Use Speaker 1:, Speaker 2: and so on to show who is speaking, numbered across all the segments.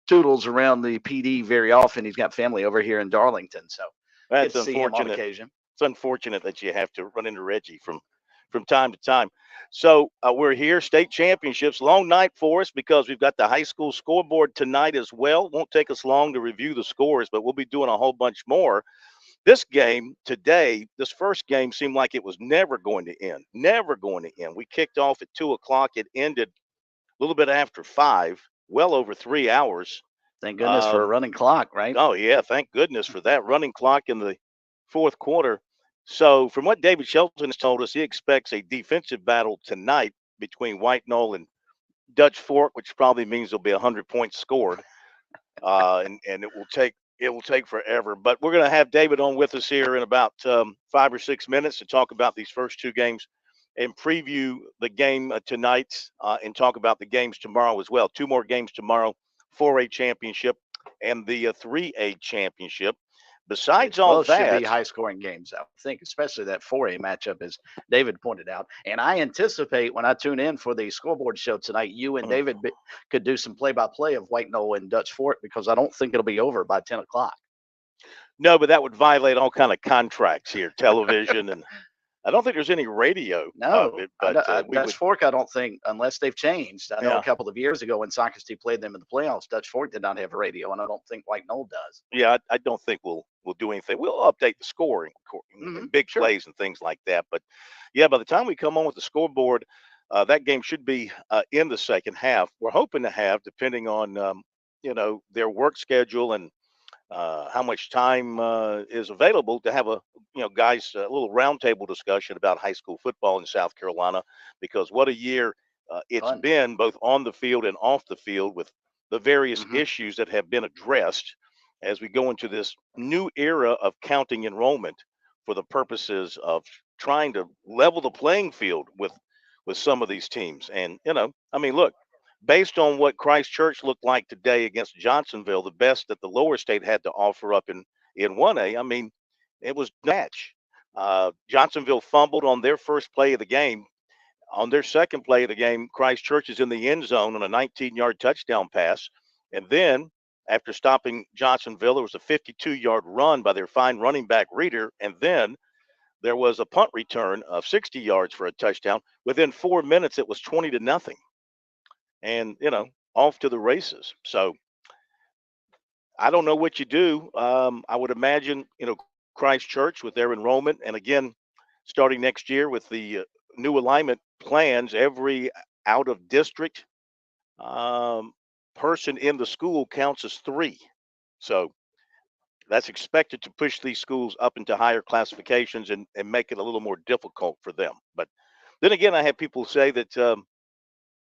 Speaker 1: toodles around the PD very often. He's got family over here in Darlington, so get
Speaker 2: That's
Speaker 1: to see him on
Speaker 2: unfortunate.
Speaker 1: occasion.
Speaker 2: It's unfortunate that you have to run into Reggie from time to time. So we're here, state championships, long night for us because we've got the high school scoreboard tonight as well. Won't take us long to review the scores, but we'll be doing a whole bunch more. This game today, this first game seemed like it was never going to end, never going to end. We kicked off at 2 o'clock. It ended a little bit after 5, well over 3 hours.
Speaker 1: Thank goodness for a running clock, right?
Speaker 2: Oh, yeah, thank goodness for that running clock in the fourth quarter. So, from what David Shelton has told us, he expects a defensive battle tonight between White Knoll and Dutch Fork, which probably means there'll be 100 points scored, and it will take forever. But we're going to have David on with us here in about 5 or 6 minutes to talk about these first two games and preview the game tonight and talk about the games tomorrow as well. Two more games tomorrow, 4A championship and the 3A championship. Besides all
Speaker 1: Both should
Speaker 2: that,
Speaker 1: be high-scoring games, I think, especially that 4A matchup, as David pointed out. And I anticipate when I tune in for the scoreboard show tonight, you and David could do some play-by-play of White Knoll and Dutch Fork, because I don't think it'll be over by 10 o'clock.
Speaker 2: no, but that would violate all kind of contracts here, television, and I don't think there's any radio
Speaker 1: No,
Speaker 2: of it. But
Speaker 1: Dutch Fork, I don't think, unless they've changed. I know
Speaker 2: Yeah.
Speaker 1: a couple of years ago when SportsTalkSC played them in the playoffs, Dutch Fork did not have a radio, and I don't think White Knoll does.
Speaker 2: Yeah, I don't think we'll do anything. We'll update the scoring, and big
Speaker 1: sure.
Speaker 2: plays and things like that. But yeah, by the time we come on with the scoreboard, that game should be in the second half. We're hoping to have, depending on their work schedule and how much time is available, to have guys, a little roundtable discussion about high school football in South Carolina, because what a year it's
Speaker 1: Fun.
Speaker 2: been, both on the field and off the field, with the various issues that have been addressed as we go into this new era of counting enrollment for the purposes of trying to level the playing field with some of these teams. And look, based on what Christ Church looked like today against Johnsonville, the best that the lower state had to offer up in 1A, it was no match. Johnsonville fumbled on their first play of the game. On their second play of the game, Christ Church is in the end zone on a 19-yard touchdown pass. And then, after stopping Johnsonville, there was a 52-yard run by their fine running back Reeder. And then there was a punt return of 60 yards for a touchdown. Within 4 minutes, it was 20-0. And, off to the races. So I don't know what you do. I would imagine, Christ Church with their enrollment, and again, starting next year with the new alignment plans, every out of district person in the school counts as 3. So that's expected to push these schools up into higher classifications and make it a little more difficult for them. But then again, I have people say that,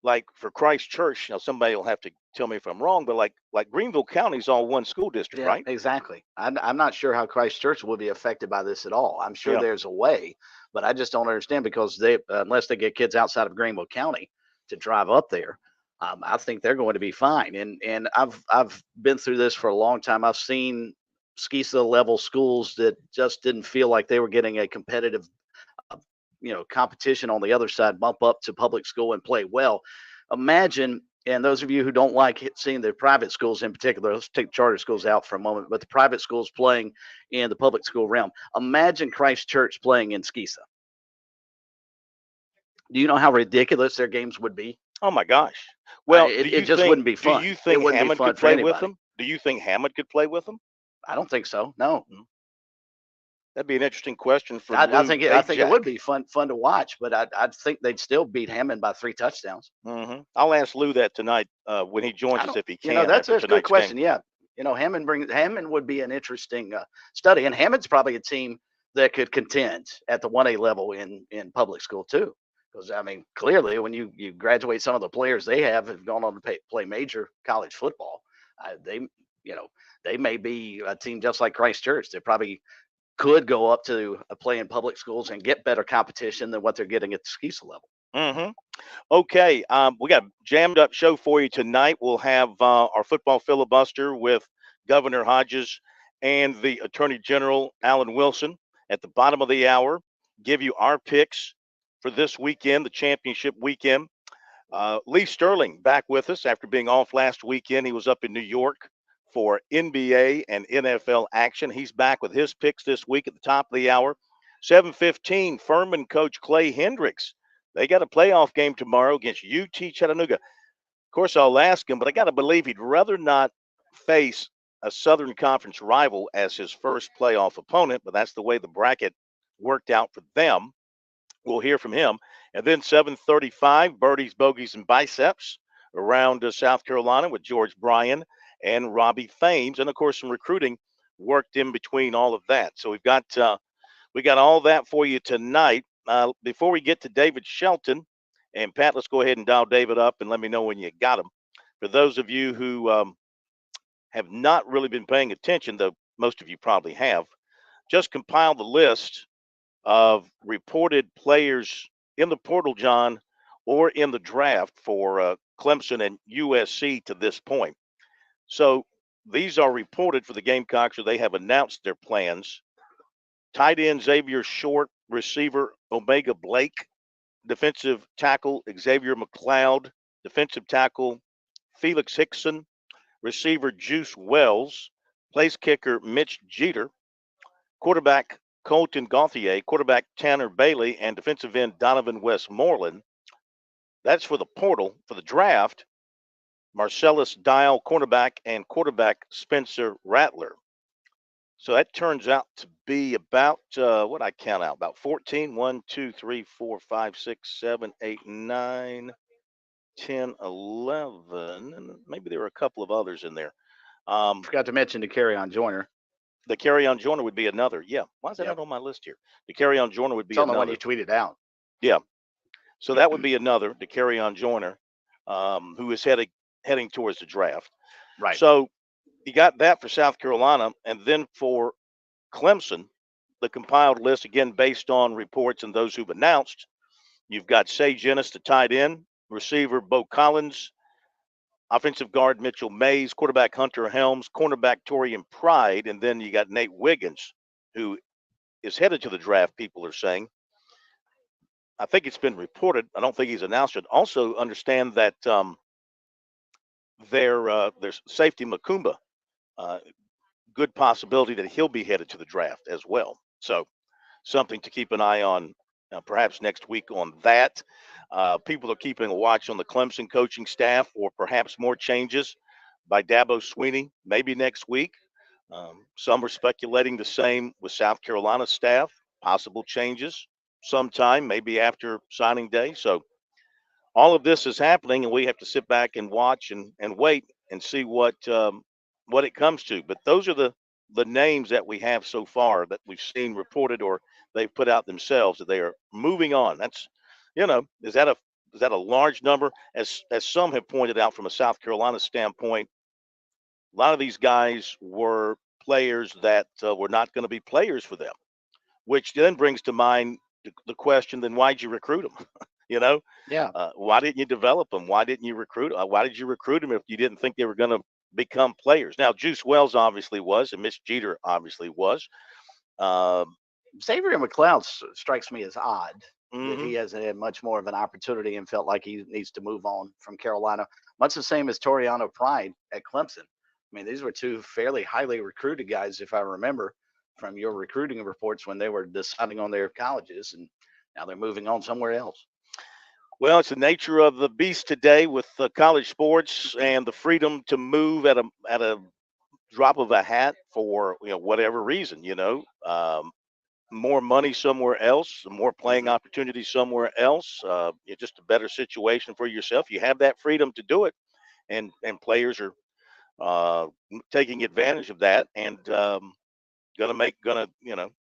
Speaker 2: like for Christ Church, somebody will have to tell me if I'm wrong, but like Greenville County is all one school district,
Speaker 1: Yeah,
Speaker 2: right?
Speaker 1: exactly. I'm not sure how Christ Church will be affected by this at all. I'm sure
Speaker 2: Yeah.
Speaker 1: there's a way, but I just don't understand, because they, unless they get kids outside of Greenville County to drive up there, I think they're going to be fine. And I've been through this for a long time. I've seen Skeesa level schools that just didn't feel like they were getting a competitive competition on the other side bump up to public school and play well. Imagine, and those of you who don't like seeing the private schools in particular, let's take charter schools out for a moment, but the private schools playing in the public school realm. Imagine Christ Church playing in Skeesa. Do you know how ridiculous their games would be?
Speaker 2: Oh my gosh. Well,
Speaker 1: it just wouldn't be fun.
Speaker 2: Do you think Hammond could play with them? Do you think Hammond could play with them?
Speaker 1: I don't think so. No.
Speaker 2: That'd be an interesting question for
Speaker 1: I think it would be fun to watch, but I think they'd still beat Hammond by 3 touchdowns.
Speaker 2: I'll ask Lou that tonight when he joins us, if he can.
Speaker 1: That's a good question. Game. Yeah, Hammond would be an interesting study, and Hammond's probably a team that could contend at the 1A level in public school too. Because clearly, when you graduate, some of the players they have gone on to play major college football. They may be a team just like Christ Church. They probably could go up to play in public schools and get better competition than what they're getting at the Skeesa level.
Speaker 2: Okay, we got a jammed up show for you tonight. We'll have our football filibuster with Governor Hodges and the Attorney General Alan Wilson at the bottom of the hour. Give you our picks for this weekend, the championship weekend. Lee Sterling back with us after being off last weekend. He was up in New York for NBA and NFL action. He's back with his picks this week at the top of the hour. 7:15, Furman coach Clay Hendricks. They got a playoff game tomorrow against UT Chattanooga. Of course, I'll ask him, but I got to believe he'd rather not face a Southern Conference rival as his first playoff opponent, but that's the way the bracket worked out for them. We'll hear from him. And then 7:35, Birdies, Bogeys, and Biceps around South Carolina with George Bryan and Robbie Thames. And, of course, some recruiting worked in between all of that. So we got all that for you tonight. Before we get to David Shelton, and Pat, let's go ahead and dial David up and let me know when you got him. For those of you who have not really been paying attention, though most of you probably have, just compiled the list of reported players in the portal, John, or in the draft for Clemson and USC to this point. So these are reported for the Gamecocks, or they have announced their plans. Tight end Xavier Short, receiver Omega Blake, defensive tackle Xavier McLeod, defensive tackle Felix Hickson, receiver Juice Wells, place kicker Mitch Jeter, quarterback Colton Gauthier, quarterback Tanner Bailey, and defensive end Donovan Westmoreland. That's for the portal. For the draft, Marcellus Dial, cornerback, and quarterback Spencer Rattler. So that turns out to be about, what I count out, about 14, 1, 2, 3, 4, 5, 6, 7, 8, 9, 10, 11, and maybe there were a couple of others in there.
Speaker 1: Forgot to mention the Carry-On Joiner.
Speaker 2: The Carry-On Joiner would be another. Yeah. Why is that
Speaker 1: Yep.
Speaker 2: not on my list here? The Carry-On Joiner would be
Speaker 1: It's on the one
Speaker 2: another.
Speaker 1: you tweeted out.
Speaker 2: Yeah. So that would be another, the Carry-On Joiner, who is heading towards the draft.
Speaker 1: Right.
Speaker 2: So you got that for South Carolina. And then for Clemson, the compiled list, again, based on reports and those who've announced, you've got Sage Ennis, the tight end, receiver Bo Collins, offensive guard Mitchell Mays, quarterback Hunter Helms, cornerback Torian Pride, and then you got Nate Wiggins, who is headed to the draft, people are saying. I think it's been reported. I don't think he's announced it. Also understand that there's safety Makumba, good possibility that he'll be headed to the draft as well. So something to keep an eye on perhaps next week on that. People are keeping a watch on the Clemson coaching staff, or perhaps more changes by Dabo Swinney maybe next week. Some are speculating the same with South Carolina staff, possible changes sometime, maybe after signing day. So all of this is happening, and we have to sit back and watch and wait and see what it comes to. But those are the names that we have so far that we've seen reported, or they've put out themselves, that they are moving on. That's, is that a large number? As some have pointed out from a South Carolina standpoint, a lot of these guys were players that were not going to be players for them, which then brings to mind the question: then why'd you recruit them?
Speaker 1: Yeah.
Speaker 2: Why didn't you develop them? Why didn't you recruit? Why did you recruit them if you didn't think they were going to become players? Now, Juice Wells obviously was, and Mitch Jeter obviously was.
Speaker 1: Xavier McLeod strikes me as odd that
Speaker 2: Mhm.
Speaker 1: he hasn't had much more of an opportunity and felt like he needs to move on from Carolina. Much the same as Toriano Pride at Clemson. I mean, these were two fairly highly recruited guys, if I remember from your recruiting reports when they were deciding on their colleges, and now they're moving on somewhere else.
Speaker 2: Well, it's the nature of the beast today with college sports and the freedom to move at a drop of a hat for whatever reason. More money somewhere else, more playing
Speaker 1: Mhm.
Speaker 2: opportunities somewhere else. Just a better situation for yourself. You have that freedom to do it, and players are taking advantage of that, and gonna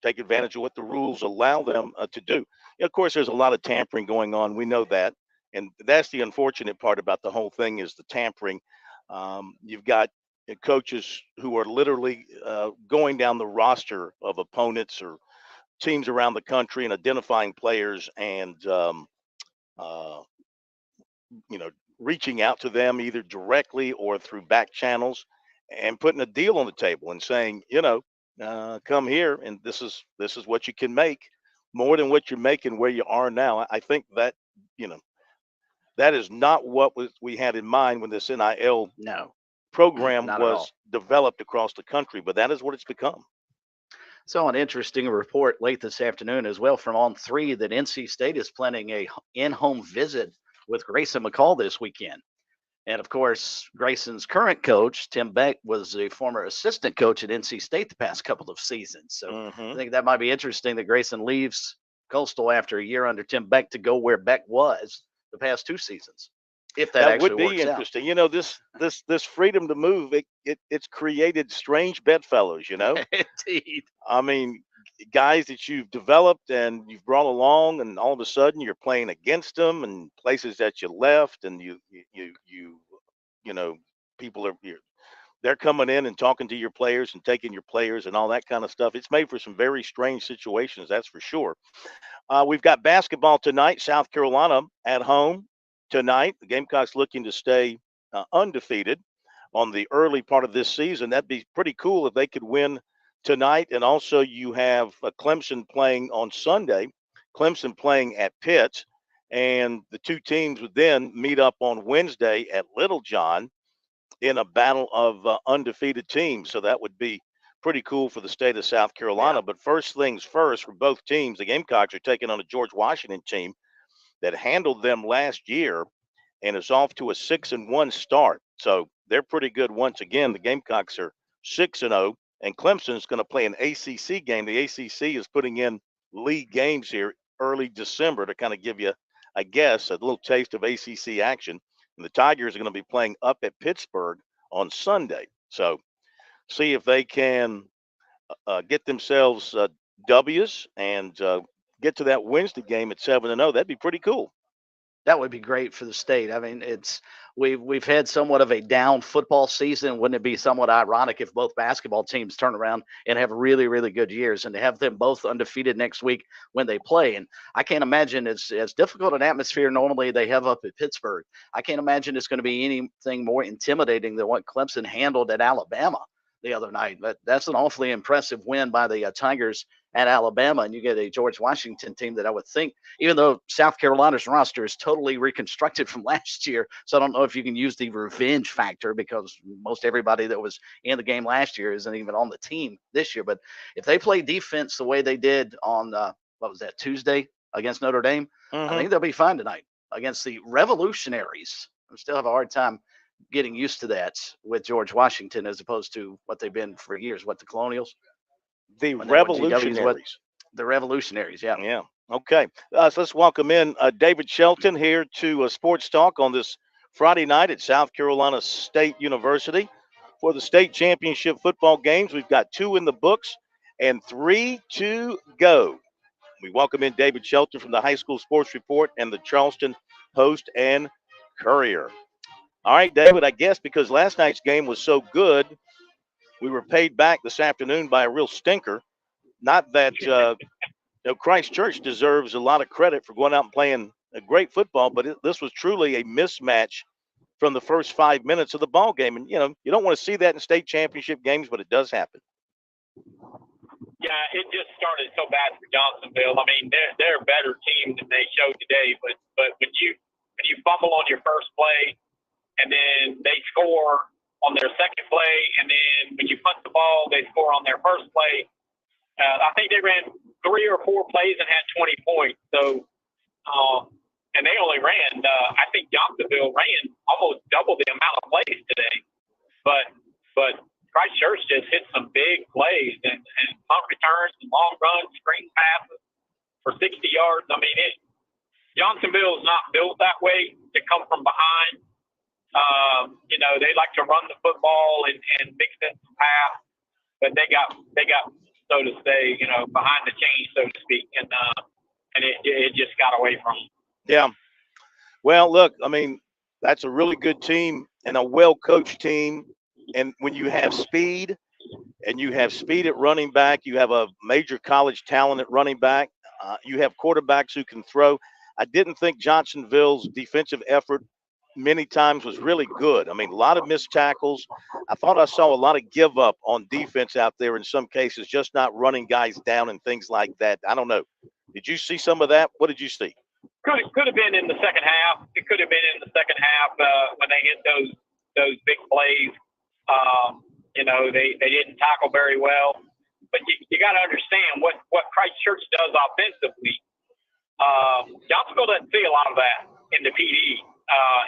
Speaker 2: take advantage of what the rules allow them to do. Of course, there's a lot of tampering going on. We know that, and that's the unfortunate part about the whole thing is the tampering. You've got coaches who are literally going down the roster of opponents or teams around the country and identifying players and uh, you know, reaching out to them either directly or through back channels and putting a deal on the table and saying, come here and this is what you can make, more than what you're making where you are now. I think that, you know, That is not what we had in mind when this NIL
Speaker 1: No,
Speaker 2: program
Speaker 1: not at all.
Speaker 2: was developed across the country, but that is what it's become.
Speaker 1: So an interesting report late this afternoon as well from On Three that NC State is planning a in-home visit with Grayson McCall this weekend. And of course, Grayson's current coach, Tim Beck, was a former assistant coach at NC State the past couple of seasons. So I think that might be interesting that Grayson leaves Coastal after a year under Tim Beck to go where Beck was the past 2 seasons, if that
Speaker 2: That would
Speaker 1: actually
Speaker 2: be
Speaker 1: works out.
Speaker 2: interesting. You know, this freedom to move, it's created strange bedfellows, you know.
Speaker 1: Indeed.
Speaker 2: I mean, guys that you've developed and you've brought along, and all of a sudden you're playing against them, and places that you left, and you know, people they're coming in and talking to your players and taking your players and all that kind of stuff. It's made for some very strange situations, that's for sure. We've got basketball tonight. South Carolina at home tonight. The Gamecocks looking to stay undefeated on the early part of this season. That'd be pretty cool if they could win tonight. And also, you have Clemson playing on Sunday. Clemson playing at Pitt, and the two teams would then meet up on Wednesday at Littlejohn in a battle of undefeated teams. So that would be pretty cool for the state of South Carolina.
Speaker 1: Yeah.
Speaker 2: But first things first, for both teams, the Gamecocks are taking on a George Washington team that handled them last year and is off to a 6-1 start. So they're pretty good once again. The Gamecocks are 6-0, and Clemson is going to play an ACC game. The ACC is putting in league games here early December to kind of give you, I guess, a little taste of ACC action. And the Tigers are going to be playing up at Pittsburgh on Sunday. So see if they can get themselves W's and get to that Wednesday game at 7-0. That'd be pretty cool.
Speaker 1: That would be great for the state. I mean, we've had somewhat of a down football season. Wouldn't it be somewhat ironic if both basketball teams turn around and have really, really good years, and to have them both undefeated next week when they play? And I can't imagine it's as difficult an atmosphere normally they have up at Pittsburgh. I can't imagine it's going to be anything more intimidating than what Clemson handled at Alabama the other night. But that's an awfully impressive win by the Tigers at Alabama, and you get a George Washington team that I would think, even though South Carolina's roster is totally reconstructed from last year, so I don't know if you can use the revenge factor because most everybody that was in the game last year isn't even on the team this year. But if they play defense the way they did on what was that, Tuesday against Notre Dame, I think they'll be fine tonight against the Revolutionaries. I still have a hard time getting used to that with George Washington as opposed to what they've been for years. What, the Colonials?
Speaker 2: The Revolutionaries.
Speaker 1: The Revolutionaries, yeah.
Speaker 2: Yeah. Okay. So let's welcome in David Shelton here to Sports Talk on this Friday night at South Carolina State University for the state championship football games. We've got 2 in the books and 3 to go. We welcome in David Shelton from the High School Sports Report and the Charleston Post and Courier. All right, David, I guess because last night's game was so good, we were paid back this afternoon by a real stinker. Not that Christ Church deserves a lot of credit for going out and playing a great football, but this was truly a mismatch from the first 5 minutes of the ball game. And, you don't want to see that in state championship games, but it does happen.
Speaker 3: Yeah, it just started so bad for Johnsonville. I mean, they're a better team than they showed today, but when you fumble on your first play and then they score on their second play, and then when you punt the ball, they score on their first play. I think they ran 3 or 4 plays and had 20 points. So, and they only ran, I think Johnsonville ran almost double the amount of plays today. But Christ Church just hit some big plays and punt returns and long runs, screen passes for 60 yards. I mean, Johnsonville is not built that way to come from behind. They like to run the football and mix in some pass, but they got so to say, behind the chains, so to speak, and it just got away from them.
Speaker 2: Yeah. Well, look, I mean, that's a really good team and a well-coached team. And when you have speed, and you have speed at running back, you have a major college talent at running back, you have quarterbacks who can throw. I didn't think Johnsonville's defensive effort many times was really good. I mean, a lot of missed tackles. I thought I saw a lot of give up on defense out there in some cases, just not running guys down and things like that. I don't know. Did you see some of that? What did you see?
Speaker 3: Could have been in the second half. It could have been in the second half when they hit those big plays. They didn't tackle very well. But you got to understand what Christchurch does offensively. Johnsonville doesn't see a lot of that in the PD.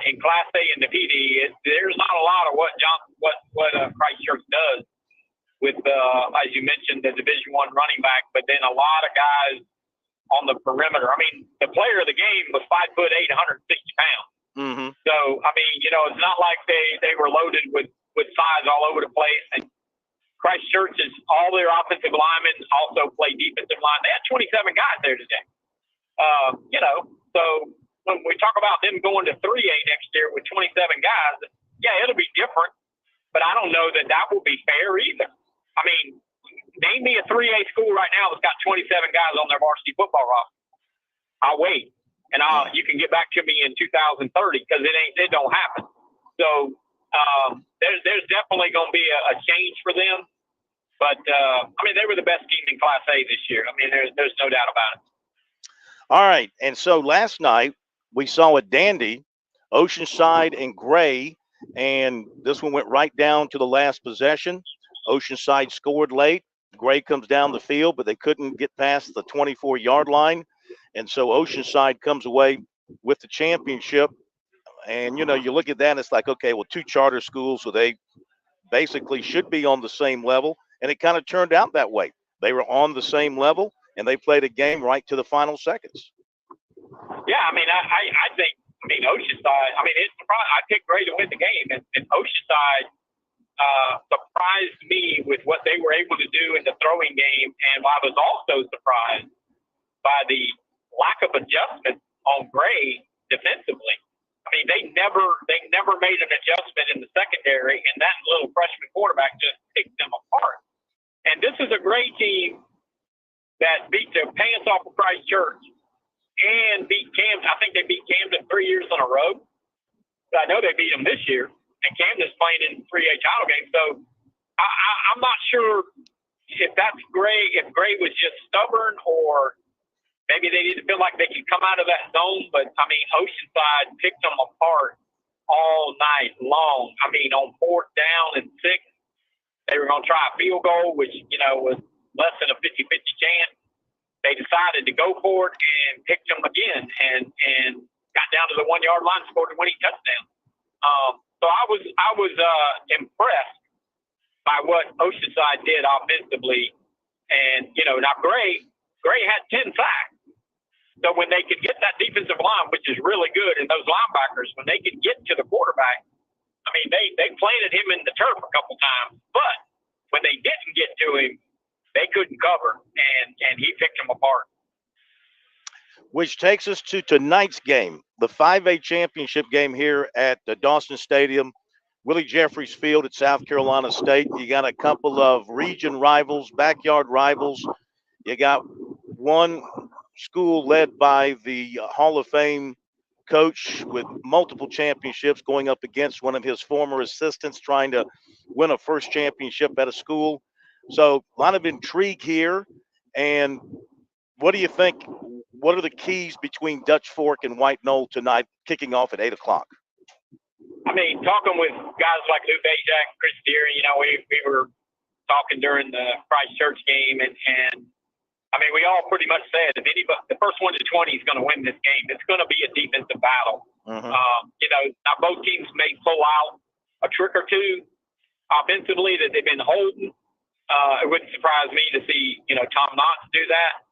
Speaker 3: In Class A and the PD, there's not a lot of what Christchurch does with, as you mentioned, the Division I running back, but then a lot of guys on the perimeter. I mean, the player of the game was 5'8", 160 pounds.
Speaker 2: Mm-hmm.
Speaker 3: So, I mean, it's not like they were loaded with size all over the place. And Christchurch is all their offensive linemen also play defensive line. They had 27 guys there today. So when we talk about them going to 3A next year with 27 guys, yeah, it'll be different. But I don't know that will be fair either. I mean, name me a 3A school right now that's got 27 guys on their varsity football roster. I'll wait, and you can get back to me in 2030 because it don't happen. So there's definitely going to be a change for them. But I mean, they were the best team in Class A this year. I mean, there's no doubt about it.
Speaker 2: All right, and so last night we saw a dandy, Oceanside and Gray, and this one went right down to the last possession. Oceanside scored late. Gray comes down the field, but they couldn't get past the 24-yard line. And so Oceanside comes away with the championship. And, you look at that, and it's like, okay, well, two charter schools, so they basically should be on the same level. And it kind of turned out that way. They were on the same level, and they played a game right to the final seconds.
Speaker 3: Yeah, I mean, I think, Oceanside, I picked Gray to win the game. And Oceanside surprised me with what they were able to do in the throwing game. And I was also surprised by the lack of adjustment on Gray defensively. I mean, they never made an adjustment in the secondary, and that little freshman quarterback just picked them apart. And this is a great team that beat the pants off of Christchurch and beat Camden. I think they beat Camden 3 years in a row. I know they beat them this year, and Camden's playing in 3A title game. So I'm not sure if that's Gray, if Gray was just stubborn or maybe they didn't feel like they could come out of that zone. But, I mean, Oceanside picked them apart all night long. I mean, on 4th down and 6, they were going to try a field goal, which, was less than a 50-50 chance. They decided to go for it and picked them again and got down to the 1-yard line and scored a winning touchdown. So I was impressed by what Oceanside did offensively. And, now Gray had 10 sacks. So when they could get that defensive line, which is really good, and those linebackers, when they could get to the quarterback, I mean, they planted him in the turf a couple times. But when they didn't get to him, they couldn't cover, and he picked them apart.
Speaker 2: Which takes us to tonight's game, the 5A championship game here at the Dawson Stadium, Willie Jeffries Field at South Carolina State. You got a couple of region rivals, backyard rivals. You got one school led by the Hall of Fame coach with multiple championships going up against one of his former assistants trying to win a first championship at a school. So a lot of intrigue here. And what do you think? What are the keys between Dutch Fork and White Knoll tonight, kicking off at 8 o'clock?
Speaker 3: I mean, talking with guys like Lou Bajak and Chris Deary, we were talking during the Christchurch game, and I mean, we all pretty much said if anybody, the first 1 to 20 is going to win this game. It's going to be a defensive battle.
Speaker 2: Mm-hmm.
Speaker 3: Now both teams may pull out a trick or two offensively that they've been holding. It wouldn't surprise me to see, Tom Knotts do that.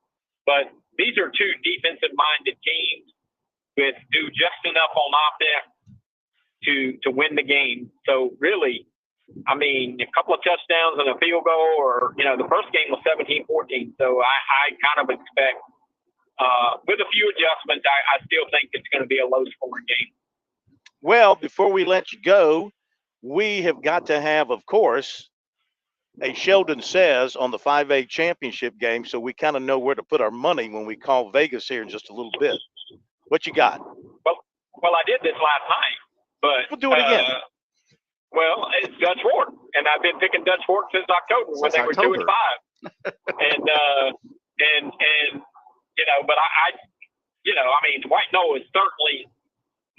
Speaker 3: But these are two defensive-minded teams with do just enough on offense to win the game. So really, I mean, a couple of touchdowns and a field goal, or the first game was 17-14. So I kind of expect, with a few adjustments, I still think it's going to be a low-scoring game.
Speaker 2: Well, before we let you go, we have got to have, of course, a Sheldon Says on the 5A championship game, so we kind of know where to put our money when we call Vegas here in just a little bit. What you got?
Speaker 3: Well, I did this last night, but
Speaker 2: we'll do it again.
Speaker 3: Well, it's Dutch Fork, and I've been picking Dutch Fork since October when they were 2-5, and but White Knoll is certainly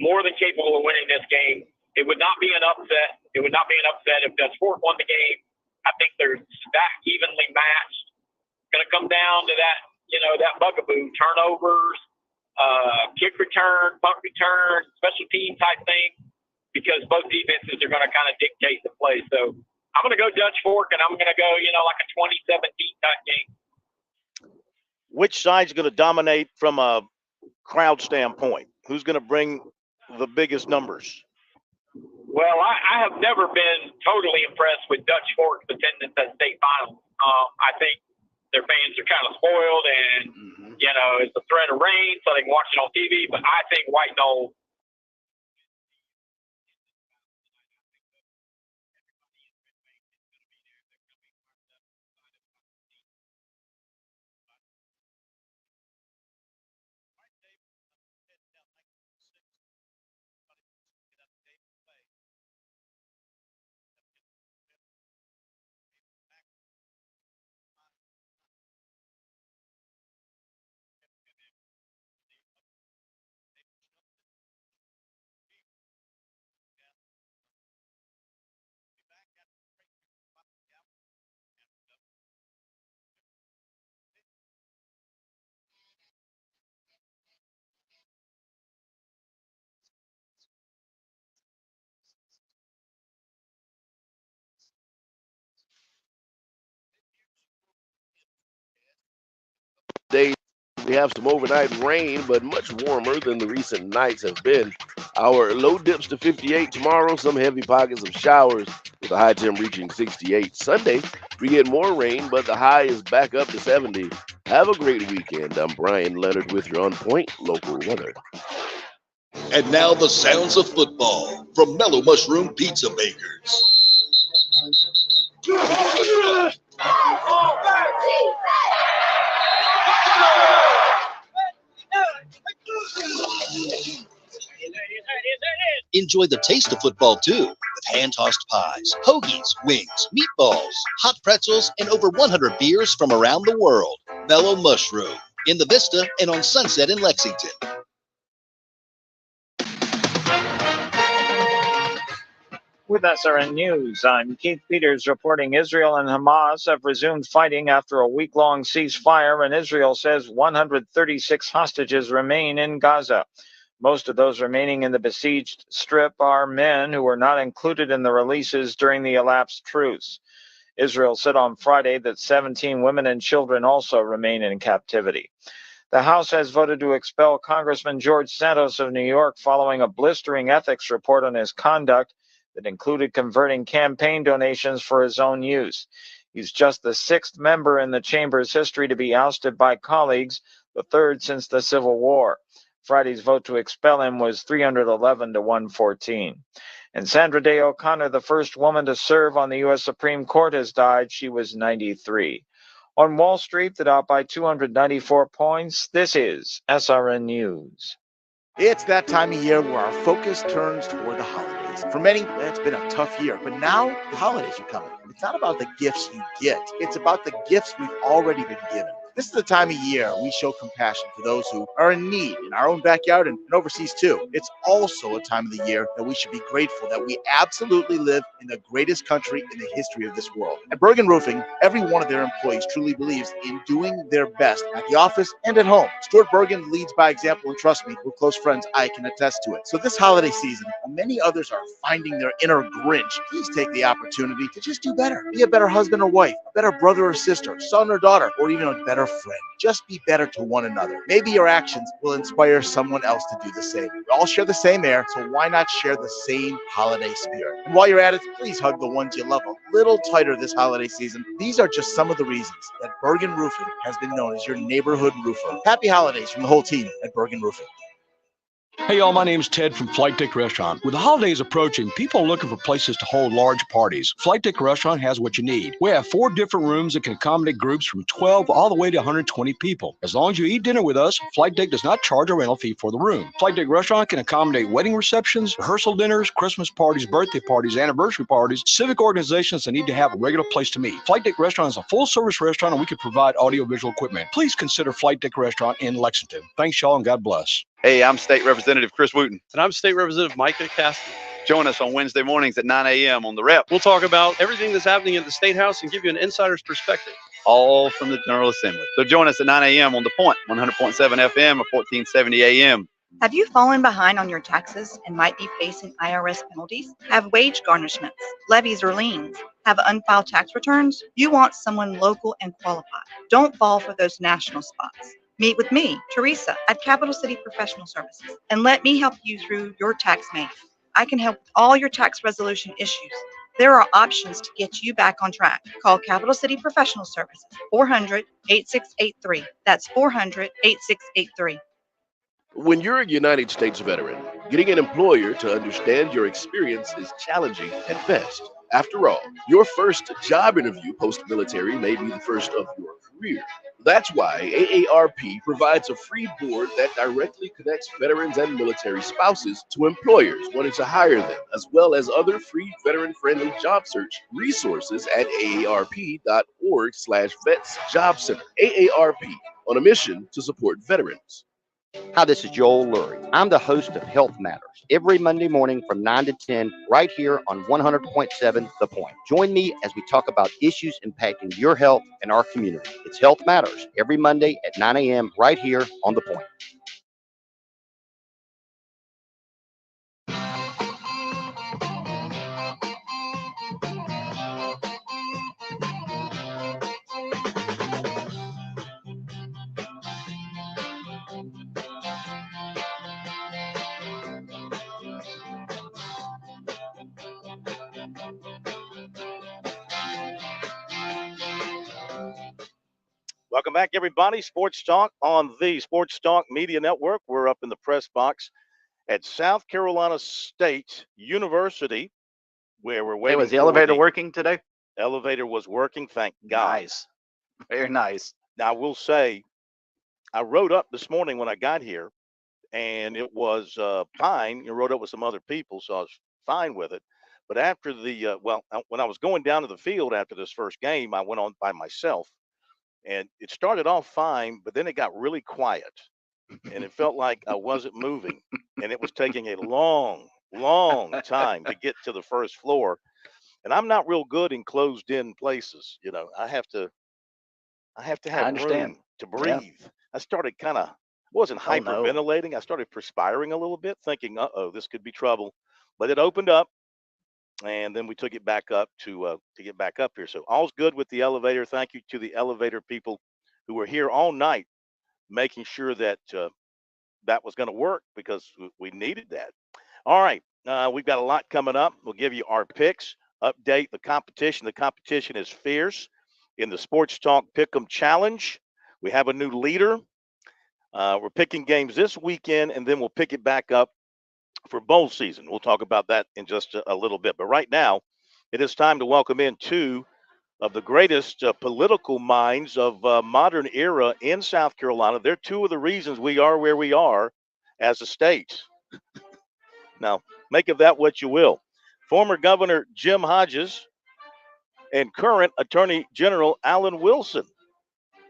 Speaker 3: more than capable of winning this game. It would not be an upset. It would not be an upset if Dutch Fork won the game. I think they're that evenly matched. It's going to come down to that, that bugaboo, turnovers, kick return, punt return, special team type thing, because both defenses are going to kind of dictate the play. So I'm going to go Dutch Fork, and I'm going to go, like a 2017 type game.
Speaker 2: Which side's going to dominate from a crowd standpoint? Who's going to bring the biggest numbers?
Speaker 3: Well, I have never been totally impressed with Dutch Fork's attendance at state finals. I think their fans are kind of spoiled, and it's a threat of rain, so they can watch it on TV. But I think White Knoll.
Speaker 4: Days we have some overnight rain, but much warmer than the recent nights have been. Our low dips to 58 tomorrow, some heavy pockets of showers with a high temp reaching 68. Sunday, we get more rain, but the high is back up to 70. Have a great weekend. I'm Brian Leonard with your On Point local weather.
Speaker 5: And now the sounds of football from Mellow Mushroom Pizza Bakers. Enjoy the taste of football too, with hand-tossed pies, hoagies, wings, meatballs, hot pretzels, and over 100 beers from around the world. Mellow Mushroom, in the Vista and on Sunset in Lexington.
Speaker 6: With SRN News, I'm Keith Peters reporting Israel and Hamas have resumed fighting after a week-long ceasefire, and Israel says 136 hostages remain in Gaza. Most of those remaining in the besieged strip are men who were not included in the releases during the elapsed truce. Israel said on Friday that 17 women and children also remain in captivity. The House has voted to expel Congressman George Santos of New York following a blistering ethics report on his conduct that included converting campaign donations for his own use. He's just the sixth member in the chamber's history to be ousted by colleagues, the third since the Civil War. Friday's vote to expel him was 311 to 114. And Sandra Day O'Connor, the first woman to serve on the U.S. Supreme Court, has died. She was 93. On Wall Street, the Dow by 294 points. This is SRN News.
Speaker 7: It's that time of year where our focus turns toward the holidays. For many, it's been a tough year, but now the holidays are coming. It's not about the gifts you get. It's about the gifts we've already been given. This is the time of year we show compassion for those who are in need in our own backyard and overseas too. It's also a time of the year that we should be grateful that we absolutely live in the greatest country in the history of this world. At Bergen Roofing, every one of their employees truly believes in doing their best at the office and at home. Stuart Bergen leads by example, and trust me, we're close friends, I can attest to it. So this holiday season, while many others are finding their inner Grinch, please take the opportunity to just do better. Be a better husband or wife, a better brother or sister, son or daughter, or even a better friend. Just be better to one another. Maybe your actions will inspire someone else to do the same. We all share the same air, so why not share the same holiday spirit? And while you're at it, please hug the ones you love a little tighter this holiday season. These are just some of the reasons that Bergen Roofing has been known as your neighborhood roofer. Happy holidays from the whole team at Bergen Roofing.
Speaker 8: Hey y'all, my name's Ted from Flight Deck Restaurant. With the holidays approaching, people are looking for places to hold large parties. Flight Deck Restaurant has what you need. We have 4 different rooms that can accommodate groups from 12 all the way to 120 people. As long as you eat dinner with us, Flight Deck does not charge a rental fee for the room. Flight Deck Restaurant can accommodate wedding receptions, rehearsal dinners, Christmas parties, birthday parties, anniversary parties, civic organizations that need to have a regular place to meet. Flight Deck Restaurant is a full-service restaurant and we can provide audio-visual equipment. Please consider Flight Deck Restaurant in Lexington. Thanks y'all and God bless.
Speaker 9: Hey, I'm State Representative Chris Wooten.
Speaker 10: And I'm State Representative Micah Cassidy.
Speaker 9: Join us on Wednesday mornings at 9 a.m. on The Rep.
Speaker 10: We'll talk about everything that's happening at the State House and give you an insider's perspective.
Speaker 9: All from the General Assembly. So join us at 9 a.m. on The Point, 100.7 FM or 1470 a.m.
Speaker 11: Have you fallen behind on your taxes and might be facing IRS penalties? Have wage garnishments, levies, or liens? Have unfiled tax returns? You want someone local and qualified. Don't fall for those national spots. Meet with me, Teresa, at Capital City Professional Services, and let me help you through your tax maze. I can help with all your tax resolution issues. There are options to get you back on track. Call Capital City Professional Services, 400-8683. That's 400-8683.
Speaker 4: When you're a United States veteran, getting an employer to understand your experience is challenging at best. After all, your first job interview post-military may be the first of your career. That's why AARP provides a free board that directly connects veterans and military spouses to employers wanting to hire them, as well as other free veteran-friendly job search resources at aarp.org/vetsjobcenter. AARP, on a mission to support veterans.
Speaker 12: Hi, this is Joel Lurie. I'm the host of Health Matters every Monday morning from 9 to 10 right here on 100.7 The Point. Join me as we talk about issues impacting your health and our community. It's Health Matters every Monday at 9 a.m. right here on The Point.
Speaker 2: Welcome back, everybody. Sports Talk on the Sports Talk Media Network. We're up in the press box at South Carolina State University, where we're waiting.
Speaker 1: Hey, was the elevator working today?
Speaker 2: Elevator was working, thank God.
Speaker 1: Nice. Very nice.
Speaker 2: Now, I will say, I rode up this morning when I got here, and it was fine. You rode up with some other people, so I was fine with it. But after the, when I was going down to the field after this first game, I went on by myself. And it started off fine, but then it got really quiet. And it felt like I wasn't moving. And it was taking a long, long time to get to the first floor. And I'm not real good in closed in places. You know, I have to have room to breathe. Yeah. I started wasn't hyperventilating. I started perspiring a little bit, thinking, this could be trouble. But it opened up. And then we took it back up to get back up here. So all's good with the elevator. Thank you to the elevator people who were here all night, making sure that that was going to work because we needed that. All right, we've got a lot coming up. We'll give you our picks, update the competition. The competition is fierce in the Sports Talk Pick'em Challenge. We have a new leader. We're picking games this weekend, and then we'll pick it back up for bowl season. We'll talk about that in just a little bit. But right now, it is time to welcome in two of the greatest political minds of modern era in South Carolina. They're two of the reasons we are where we are as a state. Now, make of that what you will. Former Governor Jim Hodges and current Attorney General Alan Wilson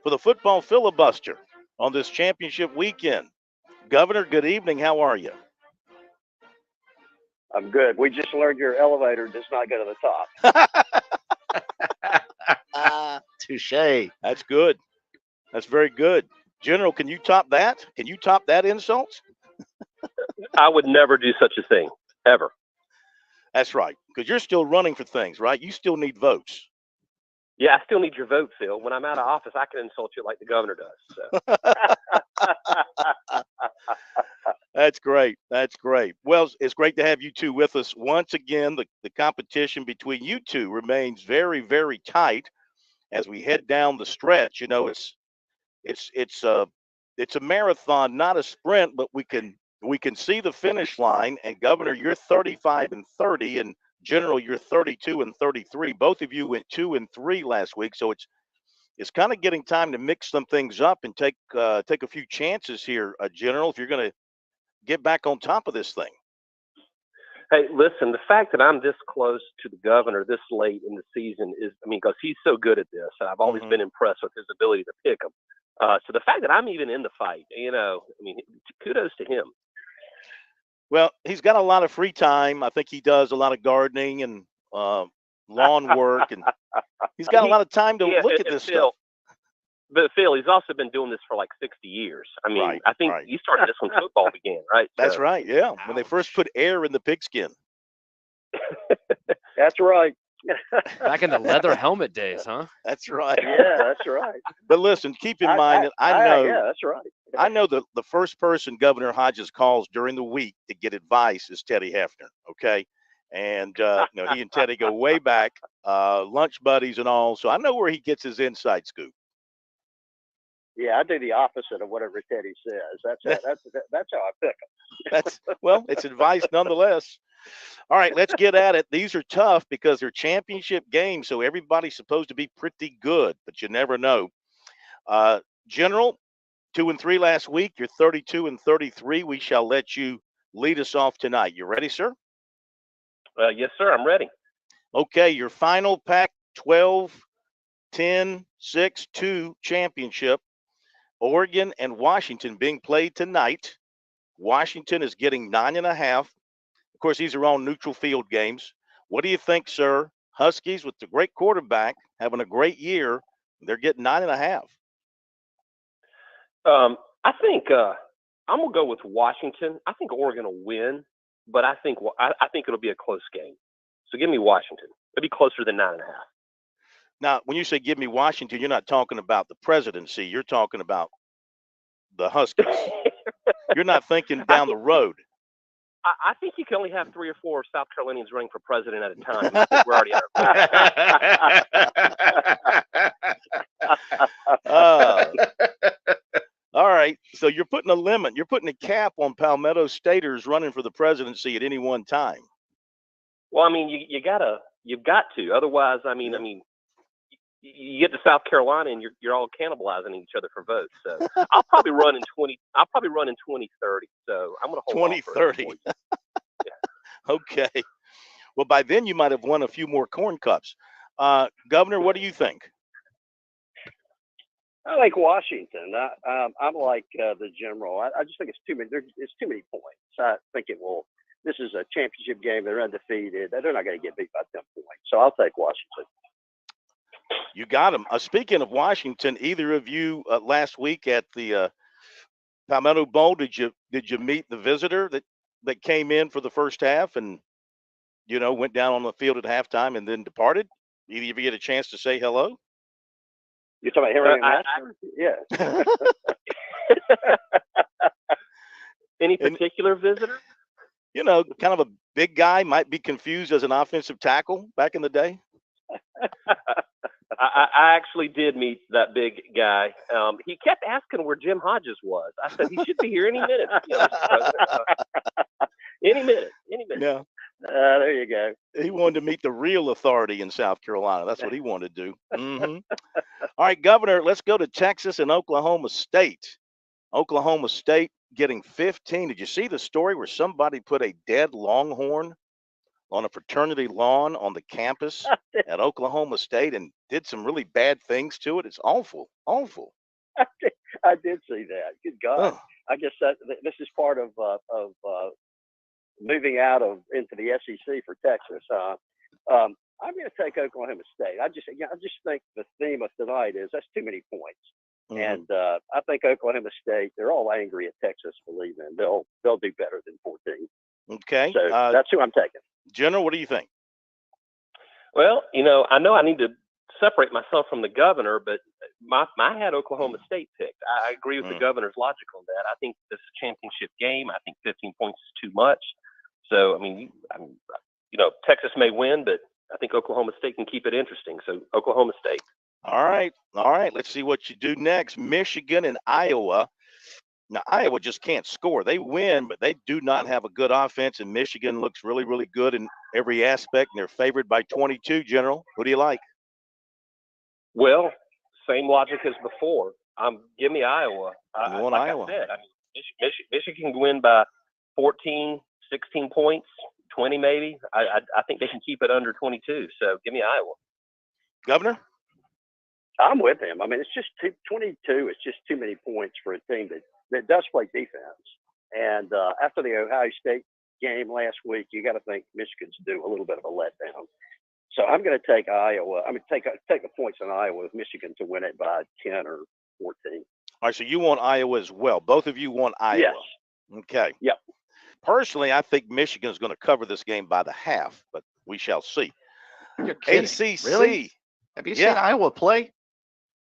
Speaker 2: for the football filibuster on this championship weekend. Governor, good evening. How are you?
Speaker 13: I'm good. We just learned your elevator does not go to the
Speaker 2: top. Touche. That's good. That's very good. General, can you top that? Can you top that insult?
Speaker 13: I would never do such a thing, ever.
Speaker 2: That's right, because you're still running for things, right? You still need votes.
Speaker 13: Yeah, I still need your vote, Phil. When I'm out of office, I can insult you like the governor does. So.
Speaker 2: That's great. That's great. Well, it's great to have you two with us once again. The competition between you two remains very, very tight as we head down the stretch. You know, it's a marathon, not a sprint, but we can we can see the finish line. And Governor, you're 35-30, and General, you're 32-33. Both of you went 2-3 last week, so it's kind of getting time to mix some things up and take a few chances here, General, if you're going to get back on top of this thing.
Speaker 13: Hey, listen, the fact that I'm this close to the governor this late in the season is, I mean, because he's so good at this, and I've always been impressed with his ability to pick him. So the fact that I'm even in the fight, I mean, kudos to him.
Speaker 2: Well, he's got a lot of free time. I think he does a lot of gardening and lawn work, and he's got a lot of time to look at this stuff.
Speaker 13: But Phil, he's also been doing this for like 60 years. I mean, I think you started this when football began, right?
Speaker 2: That's right, yeah. When they first put air in the pigskin.
Speaker 14: That's right.
Speaker 15: Back in the leather helmet days, huh?
Speaker 2: That's right.
Speaker 14: Yeah, that's right.
Speaker 2: But listen, keep in mind that I know.
Speaker 14: Yeah, that's right.
Speaker 2: I know the first person Governor Hodges calls during the week to get advice is Teddy Hefner. Okay, and he and Teddy go way back, lunch buddies and all. So I know where he gets his inside scoop.
Speaker 14: Yeah, I do the opposite of whatever Teddy says. That's how I pick
Speaker 2: them. It's advice nonetheless. All right, let's get at it. These are tough because they're championship games, so everybody's supposed to be pretty good, but you never know. General, 2-3 last week. You're 32-33. We shall let you lead us off tonight. You ready, sir?
Speaker 13: Yes, sir. I'm ready.
Speaker 2: Okay, your final Pac-12 10-6-2 championship. Oregon and Washington being played tonight. Washington is getting 9.5. Of course, these are all neutral field games. What do you think, sir? Huskies with the great quarterback having a great year. They're getting 9.5.
Speaker 13: I think I'm gonna go with Washington. I think Oregon will win, but I think it'll be a close game. So give me Washington. It'll be closer than 9.5.
Speaker 2: Now, when you say give me Washington, you're not talking about the presidency. You're talking about the Huskies. You're not thinking down the road.
Speaker 13: I think you can only have 3 or 4 South Carolinians running for president at a time. I think we're already
Speaker 2: all right. So you're putting a limit. You're putting a cap on Palmetto Staters running for the presidency at any one time.
Speaker 13: Well, I mean, you've got to. Otherwise, I mean, you get to South Carolina and you're all cannibalizing each other for votes. So I'll probably run in 2030. So I'm going to hold
Speaker 2: 2030. Yeah. Okay. Well, by then you might have won a few more corn cups. Governor, what do you think?
Speaker 14: I like Washington. I'm like the general. I just think it's too many. It's too many points. I think it will. This is a championship game. They're undefeated. They're not going to get beat by 10 points. So I'll take Washington.
Speaker 2: You got him. Speaking of Washington, either of you last week at the Palmetto Bowl, did you meet the visitor that came in for the first half and went down on the field at halftime and then departed? Either of you get a chance to say hello?
Speaker 14: You're talking about Harry Master?
Speaker 13: Yeah. Any particular visitor?
Speaker 2: Kind of a big guy, might be confused as an offensive tackle back in the day.
Speaker 13: I actually did meet that big guy. He kept asking where Jim Hodges was. I said he should be here any minute. Any minute.
Speaker 2: Yeah.
Speaker 14: There you go.
Speaker 2: He wanted to meet the real authority in South Carolina. That's what he wanted to do. Mm-hmm. All right, Governor, let's go to Texas and Oklahoma State. Oklahoma State getting 15. Did you see the story where somebody put a dead Longhorn on a fraternity lawn on the campus at Oklahoma State and did some really bad things to it? It's awful.
Speaker 14: I did see that. Good God. I guess this is part of moving out into the SEC for Texas. I'm going to take Oklahoma State. I just think the theme of tonight is that's too many points. Mm-hmm. And I think Oklahoma State, they're all angry at Texas, believe me. They'll do better than 14.
Speaker 2: Okay.
Speaker 14: So that's who I'm taking.
Speaker 2: General, what do you think?
Speaker 13: Well, I know I need to separate myself from the governor, but I had Oklahoma State picked. I agree with the governor's logic on that. I think this is a championship game. I think 15 points is too much. So, Texas may win, but I think Oklahoma State can keep it interesting. So, Oklahoma State.
Speaker 2: All right. Let's see what you do next. Michigan and Iowa. Now, Iowa just can't score. They win, but they do not have a good offense, and Michigan looks really, really good in every aspect, and they're favored by 22, General. Who do you like?
Speaker 13: Well, same logic as before. Give me Iowa.
Speaker 2: You want
Speaker 13: like
Speaker 2: Iowa?
Speaker 13: I said, I mean, Michigan can win by 14, 16 points, 20 maybe. I think they can keep it under 22. So give me Iowa.
Speaker 2: Governor?
Speaker 14: I'm with him. I mean, it's just 22. It's just too many points for a team that does play defense. And after the Ohio State game last week, you got to think Michigan's due a little bit of a letdown. So I'm going to take Iowa. I mean, take the points on Iowa with Michigan to win it by 10 or 14.
Speaker 2: All right, so you want Iowa as well. Both of you want Iowa.
Speaker 14: Yes.
Speaker 2: Okay.
Speaker 14: Yep.
Speaker 2: Personally, I think Michigan is going to cover this game by the half, but we shall see.
Speaker 1: You're kidding.
Speaker 2: ACC.
Speaker 1: Really? Have you seen Iowa play?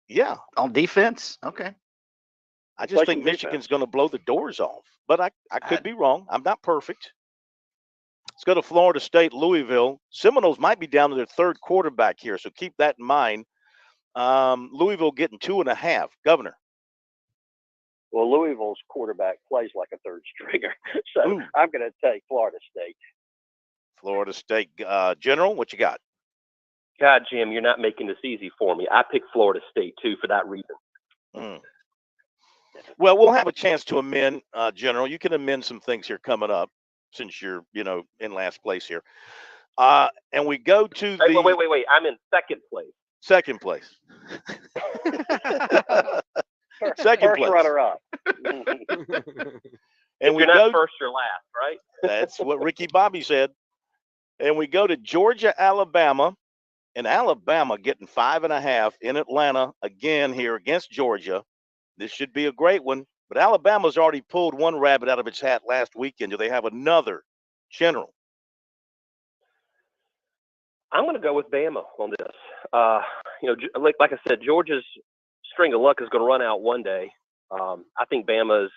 Speaker 2: Yeah.
Speaker 1: On defense? Okay.
Speaker 2: I just think Michigan's going to blow the doors off, but I could be wrong. I'm not perfect. Let's go to Florida State, Louisville. Seminoles might be down to their third quarterback here, so keep that in mind. Louisville getting 2.5. Governor.
Speaker 14: Well, Louisville's quarterback plays like a third stringer, so I'm going to take Florida State.
Speaker 2: Florida State. General, what you got?
Speaker 13: God, Jim, you're not making this easy for me. I picked Florida State, too, for that reason.
Speaker 2: Well, we'll have a chance to amend, General. You can amend some things here coming up since you're, in last place here. And we go to
Speaker 13: Wait. I'm in second place.
Speaker 2: Second place. Second place.
Speaker 14: First runner-up.
Speaker 2: And
Speaker 13: you're not first or last, right?
Speaker 2: That's what Ricky Bobby said. And we go to Georgia, Alabama. And Alabama getting 5.5 in Atlanta again here against Georgia. This should be a great one. But Alabama's already pulled one rabbit out of its hat last weekend. Do they have another? General?
Speaker 13: I'm going to go with Bama on this. Like I said, Georgia's string of luck is going to run out one day. I think Bama's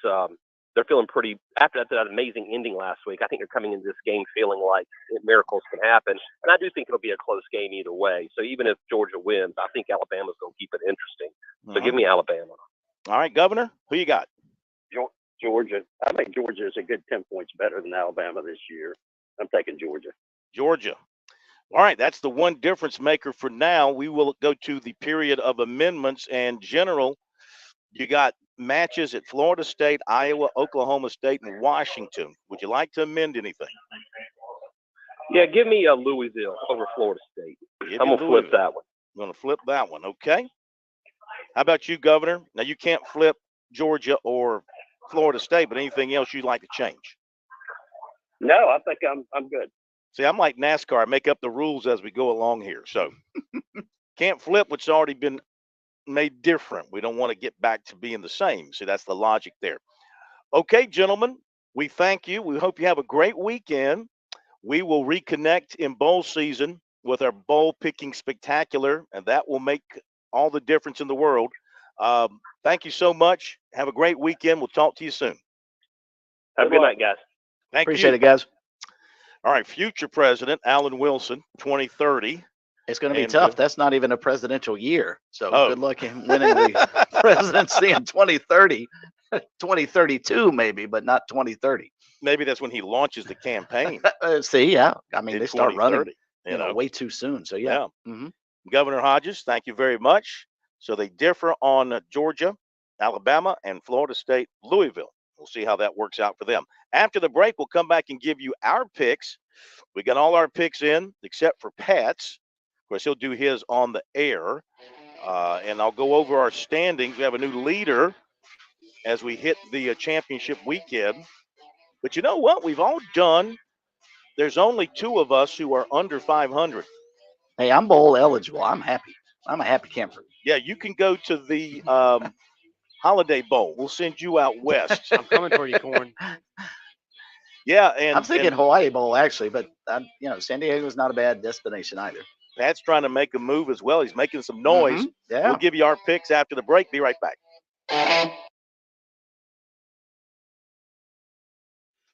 Speaker 13: they're feeling pretty after that amazing ending last week. I think they're coming into this game feeling like miracles can happen, and I do think it'll be a close game either way. So even if Georgia wins, I think Alabama's going to keep it interesting. So give me Alabama.
Speaker 2: All right, Governor, who you got?
Speaker 14: Georgia. I think Georgia is a good 10 points better than Alabama this year. I'm taking Georgia.
Speaker 2: Georgia. All right, that's the one difference maker for now. We will go to the period of amendments. And General, you got matches at Florida State, Iowa, Oklahoma State, and Washington. Would you like to amend anything?
Speaker 13: Yeah, give me Louisville over Florida State. I'm going to flip that one.
Speaker 2: Going to flip that one, okay. How about you, Governor? Now, you can't flip Georgia or Florida State, but anything else you'd like to change?
Speaker 14: No, I think I'm good.
Speaker 2: See, I'm like NASCAR. I make up the rules as we go along here. So can't flip what's already been made different. We don't want to get back to being the same. See, that's the logic there. Okay, gentlemen, we thank you. We hope you have a great weekend. We will reconnect in bowl season with our bowl picking spectacular, and that will make all the difference in the world. Thank you so much. Have a great weekend. We'll talk to you soon.
Speaker 13: Have a good night, guys.
Speaker 2: Thank you.
Speaker 1: Appreciate it, guys.
Speaker 2: All right, future president Alan Wilson, 2030.
Speaker 1: It's going to be tough. That's not even a presidential year. So good luck in winning the presidency in 2030. 2032 maybe, but not 2030.
Speaker 2: Maybe that's when he launches the campaign.
Speaker 1: See, yeah. I mean, they start running
Speaker 2: you
Speaker 1: way too soon. So, yeah.
Speaker 2: Mm-hmm. Governor Hodges, thank you very much. So they differ on Georgia, Alabama, and Florida State, Louisville. We'll see how that works out for them. After the break, we'll come back and give you our picks. We got all our picks in except for Pat's. Of course, he'll do his on the air. And I'll go over our standings. We have a new leader as we hit the championship weekend. But you know what? We've all done. There's only 2 of us who are under 500.
Speaker 1: Hey, I'm bowl eligible. I'm happy. I'm a happy camper.
Speaker 2: Yeah, you can go to the Holiday Bowl. We'll send you out west.
Speaker 15: I'm coming for you, Corn.
Speaker 2: Yeah, and
Speaker 1: I'm thinking Hawaii Bowl actually, but San Diego's not a bad destination either.
Speaker 2: Pat's trying to make a move as well. He's making some noise.
Speaker 1: Mm-hmm. Yeah.
Speaker 2: We'll give you our picks after the break. Be right back.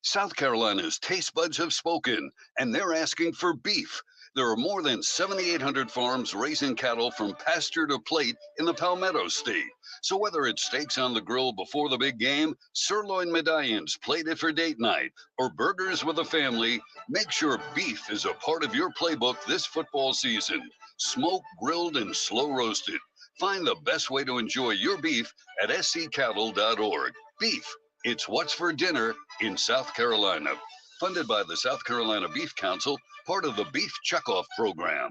Speaker 16: South Carolina's taste buds have spoken, and they're asking for beef. There are more than 7,800 farms raising cattle from pasture to plate in the Palmetto State. So whether it's steaks on the grill before the big game, sirloin medallions plated for date night, or burgers with a family, make sure beef is a part of your playbook this football season. Smoked, grilled, and slow roasted. Find the best way to enjoy your beef at sccattle.org. Beef, it's what's for dinner in South Carolina. Funded by the South Carolina Beef Council, part of the Beef Checkoff Program.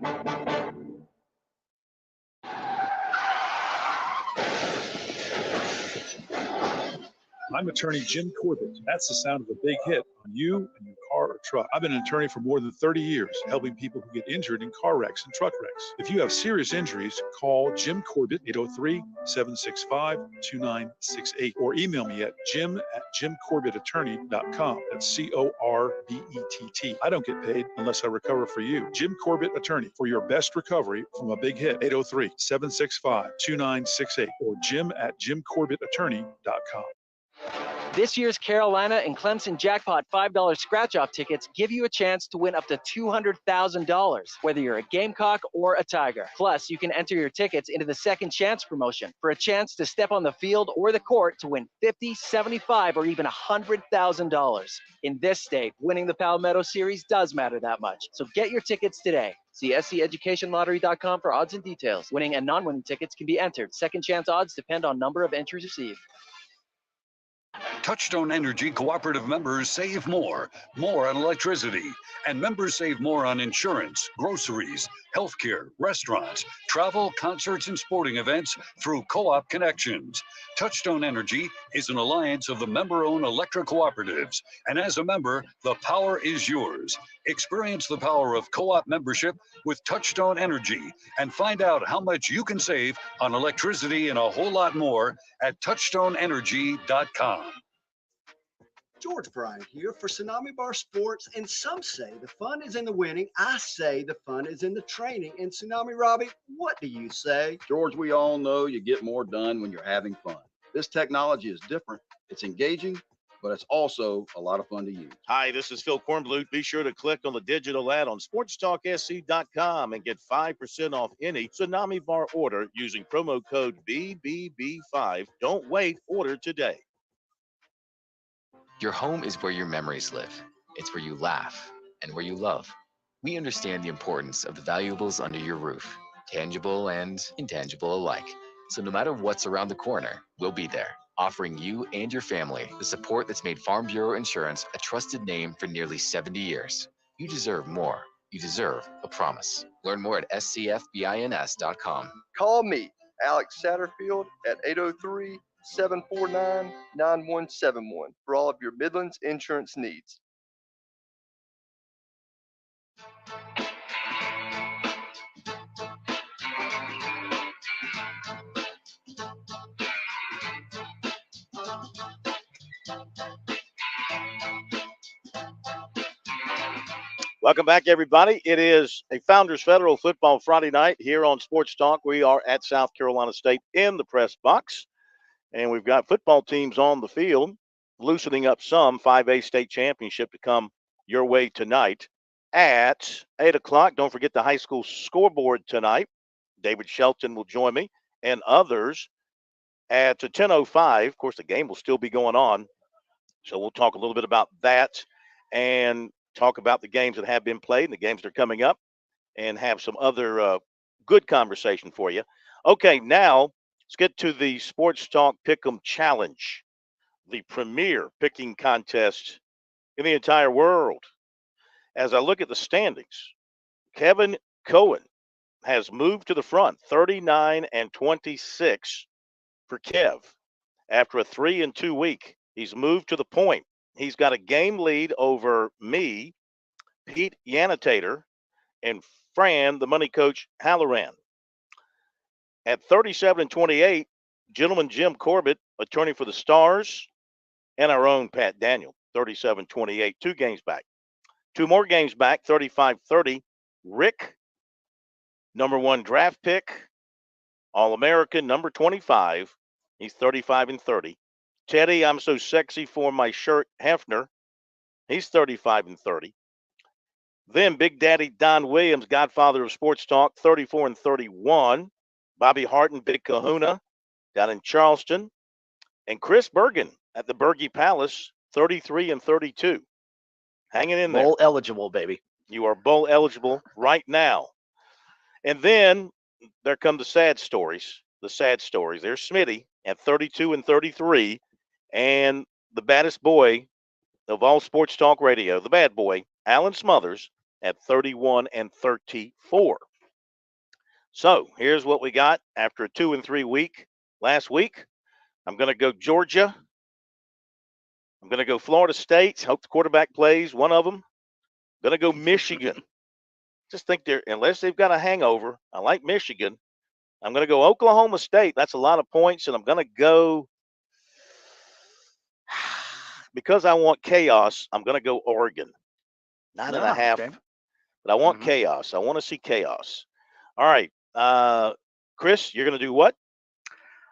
Speaker 17: I'm attorney Jim Corbett. That's the sound of a big hit on you and your car or truck. I've been an attorney for more than 30 years, helping people who get injured in car wrecks and truck wrecks. If you have serious injuries, call Jim Corbett, 803-765-2968, or email me at jim@jimcorbettattorney.com. That's Corbett. I don't get paid unless I recover for you. Jim Corbett Attorney, for your best recovery from a big hit, 803-765-2968, or jim@jimcorbettattorney.com.
Speaker 18: This year's Carolina and Clemson Jackpot $5 scratch-off tickets give you a chance to win up to $200,000, whether you're a Gamecock or a Tiger. Plus, you can enter your tickets into the Second Chance promotion for a chance to step on the field or the court to win $50,000, $75,000, or even $100,000. In this state, winning the Palmetto Series does matter that much. So get your tickets today. See SCEducationLottery.com for odds and details. Winning and non-winning tickets can be entered. Second chance odds depend on number of entries received.
Speaker 16: Touchstone Energy cooperative members save more on electricity, and members save more on insurance, groceries, healthcare, restaurants, travel, concerts, and sporting events through co-op connections. Touchstone Energy is an alliance of the member-owned electric cooperatives, and as a member, the power is yours. Experience the power of co-op membership with Touchstone Energy and find out how much you can save on electricity and a whole lot more at touchstoneenergy.com.
Speaker 19: George Bryant here for Tsunami Bar Sports, and some say the fun is in the winning. I say the fun is in the training. And Tsunami Robbie, what do you say?
Speaker 20: George, we all know you get more done when you're having fun. This technology is different. It's engaging, but it's also a lot of fun to use.
Speaker 2: Hi, this is Phil Kornblut. Be sure to click on the digital ad on SportsTalkSC.com and get 5% off any Tsunami Bar order using promo code BBB5. Don't wait, order today.
Speaker 21: Your home is where your memories live. It's where you laugh and where you love. We understand the importance of the valuables under your roof, tangible and intangible alike. So no matter what's around the corner, we'll be there, offering you and your family the support that's made Farm Bureau Insurance a trusted name for nearly 70 years. You deserve more. You deserve a promise. Learn more at scfbins.com.
Speaker 22: Call me, Alex Satterfield, at 803-749-9171 for all of your Midlands insurance needs.
Speaker 2: Welcome back, everybody. It is a Founders Federal Football Friday night here on Sports Talk. We are at South Carolina State in the press box, and we've got football teams on the field, loosening up some. 5A state championship to come your way tonight at 8 o'clock. Don't forget the high school scoreboard tonight. David Shelton will join me and others at 10:05. Of course, the game will still be going on, so we'll talk a little bit about that and talk about the games that have been played and the games that are coming up and have some other good conversation for you. Okay, now let's get to the Sports Talk Pick'em Challenge, the premier picking contest in the entire world. As I look at the standings, Kevin Cohen has moved to the front, 39-26 for Kev. After a 3-2 week, he's moved to the point. He's got a game lead over me, Pete Yanitator, and Fran, the money coach, Halloran. At 37-28, gentleman Jim Corbett, attorney for the Stars, and our own Pat Daniel, 37-28, 2 games back. 2 more games back, 35-30. Rick, number 1 draft pick, All-American, number 25. He's 35-30. Teddy, I'm so sexy for my shirt, Hefner. He's 35-30. Then Big Daddy Don Williams, godfather of sports talk, 34 and 31. Bobby Harton, Big Kahuna, down in Charleston. And Chris Bergen at the Bergie Palace, 33 and 32. Hanging in there.
Speaker 1: Bowl eligible, baby.
Speaker 2: You are bowl eligible right now. And then there come the sad stories. The sad stories. There's Smitty at 32 and 33. And the baddest boy of all sports talk radio, the bad boy, Alan Smothers, at 31 and 34. So here's what we got after a 2-3 week last week. I'm going to go Georgia. I'm going to go Florida State. Hope the quarterback plays, one of them. I'm going to go Michigan. Just think unless they've got a hangover, I like Michigan. I'm going to go Oklahoma State. That's a lot of points. And I'm going to go, because I want chaos, I'm going to go Oregon. 9.5.
Speaker 1: Okay.
Speaker 2: But I want chaos. I want to see chaos. All right. Chris, you're going to do what?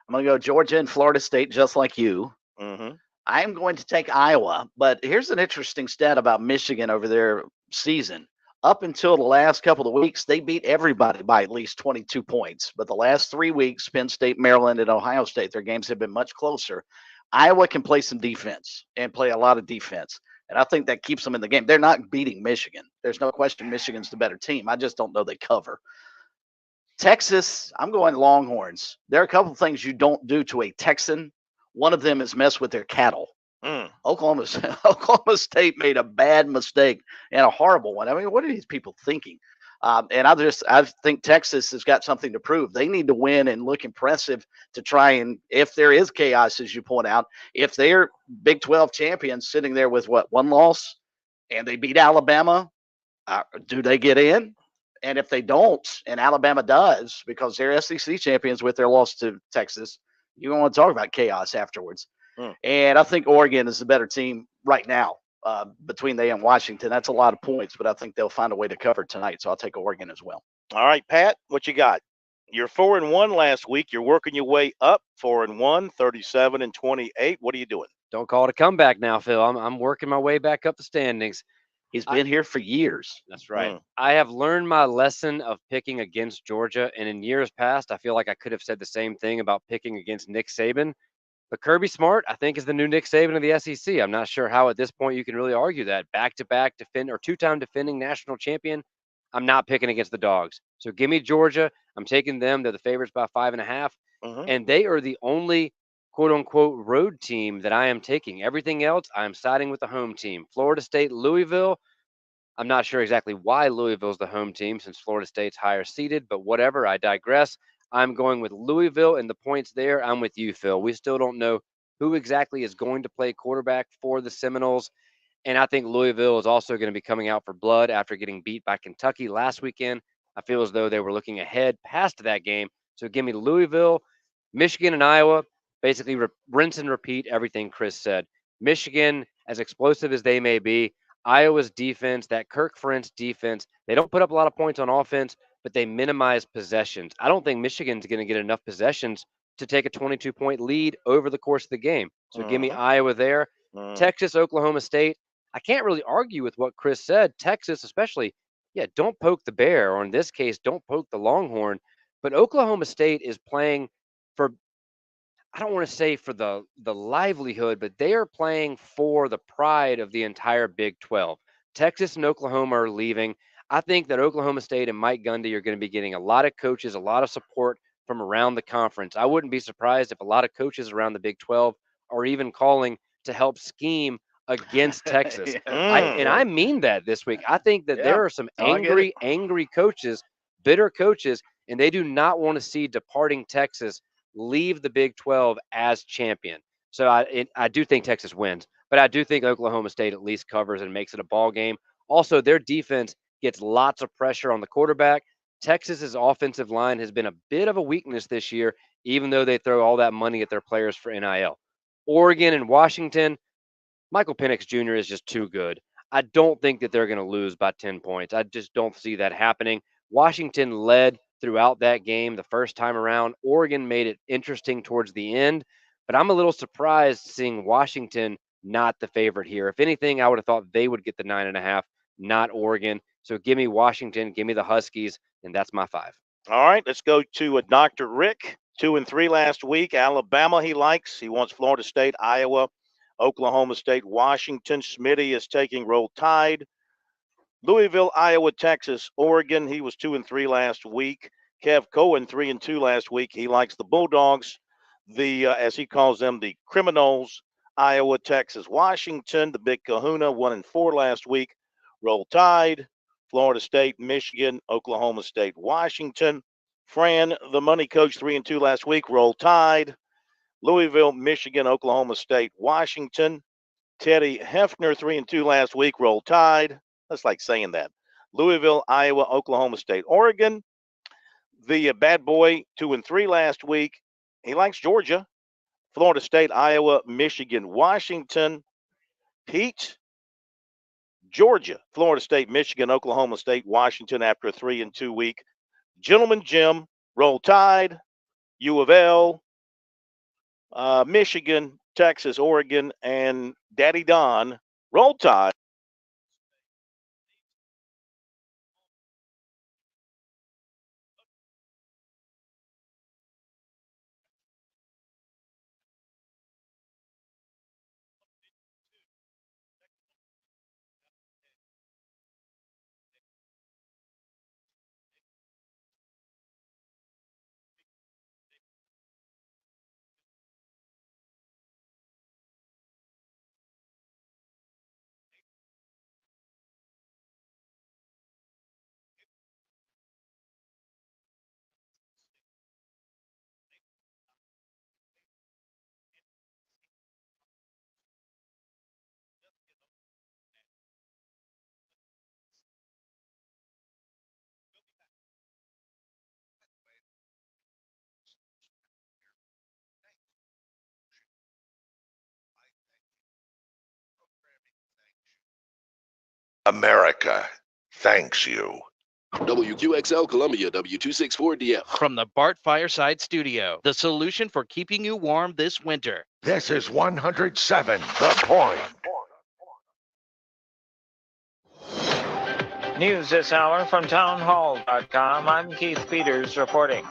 Speaker 1: I'm going to go Georgia and Florida State, just like you.
Speaker 2: Mm-hmm.
Speaker 1: I'm going to take Iowa, but here's an interesting stat about Michigan over their season. Up until the last couple of weeks, they beat everybody by at least 22 points. But the last 3 weeks, Penn State, Maryland, and Ohio State, their games have been much closer. Iowa can play some defense and play a lot of defense. And I think that keeps them in the game. They're not beating Michigan. There's no question Michigan's the better team. I just don't know they cover. Texas, I'm going Longhorns. There are a couple of things you don't do to a Texan. One of them is mess with their cattle. Oklahoma State made a bad mistake and a horrible one. I mean, what are these people thinking? And I think Texas has got something to prove. They need to win and look impressive to try and, if there is chaos, as you point out, if they're Big 12 champions sitting there with one loss and they beat Alabama, do they get in? And if they don't, and Alabama does, because they're SEC champions with their loss to Texas, you don't want to talk about chaos afterwards. And I think Oregon is the better team right now between they and Washington. That's a lot of points, but I think they'll find a way to cover tonight. So I'll take Oregon as well.
Speaker 2: All right, Pat, what you got? You're 4-1 last week. You're working your way up. 4-1, 37 and 28. What are you doing?
Speaker 15: Don't call it a comeback now, Phil. I'm working my way back up the standings.
Speaker 1: He's been here for years.
Speaker 15: That's right. I have learned my lesson of picking against Georgia, and in years past, I feel like I could have said the same thing about picking against Nick Saban. But Kirby Smart, I think, is the new Nick Saban of the SEC. I'm not sure how at this point you can really argue that. Back-to-back two-time defending national champion. I'm not picking against the Dogs. So give me Georgia. I'm taking them. They're the favorites by 5.5. And they are the only quote-unquote road team that I am taking. Everything else, I'm siding with the home team. Florida State, Louisville. I'm not sure exactly why Louisville's the home team since Florida State's higher seeded, but whatever. I digress. I'm going with Louisville and the points there. I'm with you, Phil. We still don't know who exactly is going to play quarterback for the Seminoles. And I think Louisville is also going to be coming out for blood after getting beat by Kentucky last weekend. I feel as though they were looking ahead past that game. So give me Louisville, Michigan, and Iowa. Basically, rinse and repeat everything Chris said. Michigan, as explosive as they may be, Iowa's defense, that Kirk Ferentz defense, they don't put up a lot of points on offense, but they minimize possessions. I don't think Michigan's going to get enough possessions to take a 22-point lead over the course of the game. So give me Iowa there. Texas, Oklahoma State. I can't really argue with what Chris said. Texas, especially, don't poke the bear, or in this case, don't poke the Longhorn. But Oklahoma State is playing for, I don't want to say for the livelihood, but they are playing for the pride of the entire Big 12. Texas and Oklahoma are leaving. I think that Oklahoma State and Mike Gundy are going to be getting a lot of coaches, a lot of support from around the conference. I wouldn't be surprised if a lot of coaches around the Big 12 are even calling to help scheme against Texas. I mean that this week. I think that there are some angry coaches, bitter coaches, and they do not want to see departing Texas leave the Big 12 as champion. So I do think Texas wins, but I do think Oklahoma State at least covers and makes it a ball game. Also, their defense gets lots of pressure on the quarterback. Texas's offensive line has been a bit of a weakness this year, even though they throw all that money at their players for NIL. Oregon and Washington, Michael Penix Jr. is just too good. I don't think that they're going to lose by 10 points. I just don't see that happening. Washington led throughout that game the first time around. Oregon made it interesting towards the end, but I'm a little surprised seeing Washington not the favorite here. If anything, I would have thought they would get the 9.5, not Oregon. So give me Washington, give me the Huskies, and that's my 5.
Speaker 2: All right, let's go to Dr. Rick. 2-3 last week. Alabama he likes. He wants Florida State, Iowa, Oklahoma State, Washington. Smitty is taking Roll Tide. Louisville, Iowa, Texas, Oregon. He was 2-3 last week. Kev Cohen 3-2 last week. He likes the Bulldogs, the as he calls them, the Criminals. Iowa, Texas, Washington. The Big Kahuna 1-4 last week. Roll Tide. Florida State, Michigan, Oklahoma State, Washington. Fran, the money coach, 3-2 last week. Roll Tide. Louisville, Michigan, Oklahoma State, Washington. Teddy Hefner, 3-2 last week. Roll Tide. That's like saying that. Louisville, Iowa, Oklahoma State, Oregon. The bad boy, 2-3 last week. He likes Georgia. Florida State, Iowa, Michigan, Washington. Pete, Georgia, Florida State, Michigan, Oklahoma State, Washington after a 3-2 week. Gentleman Jim, Roll Tide, U of L, Michigan, Texas, Oregon, and Daddy Don, Roll Tide.
Speaker 3: America thanks you.
Speaker 4: WQXL Columbia, W264DF.
Speaker 5: From the Bart Fireside Studio, the solution for keeping you warm this winter.
Speaker 3: This is 107 The Point.
Speaker 6: News this hour from townhall.com. I'm Keith Peters reporting.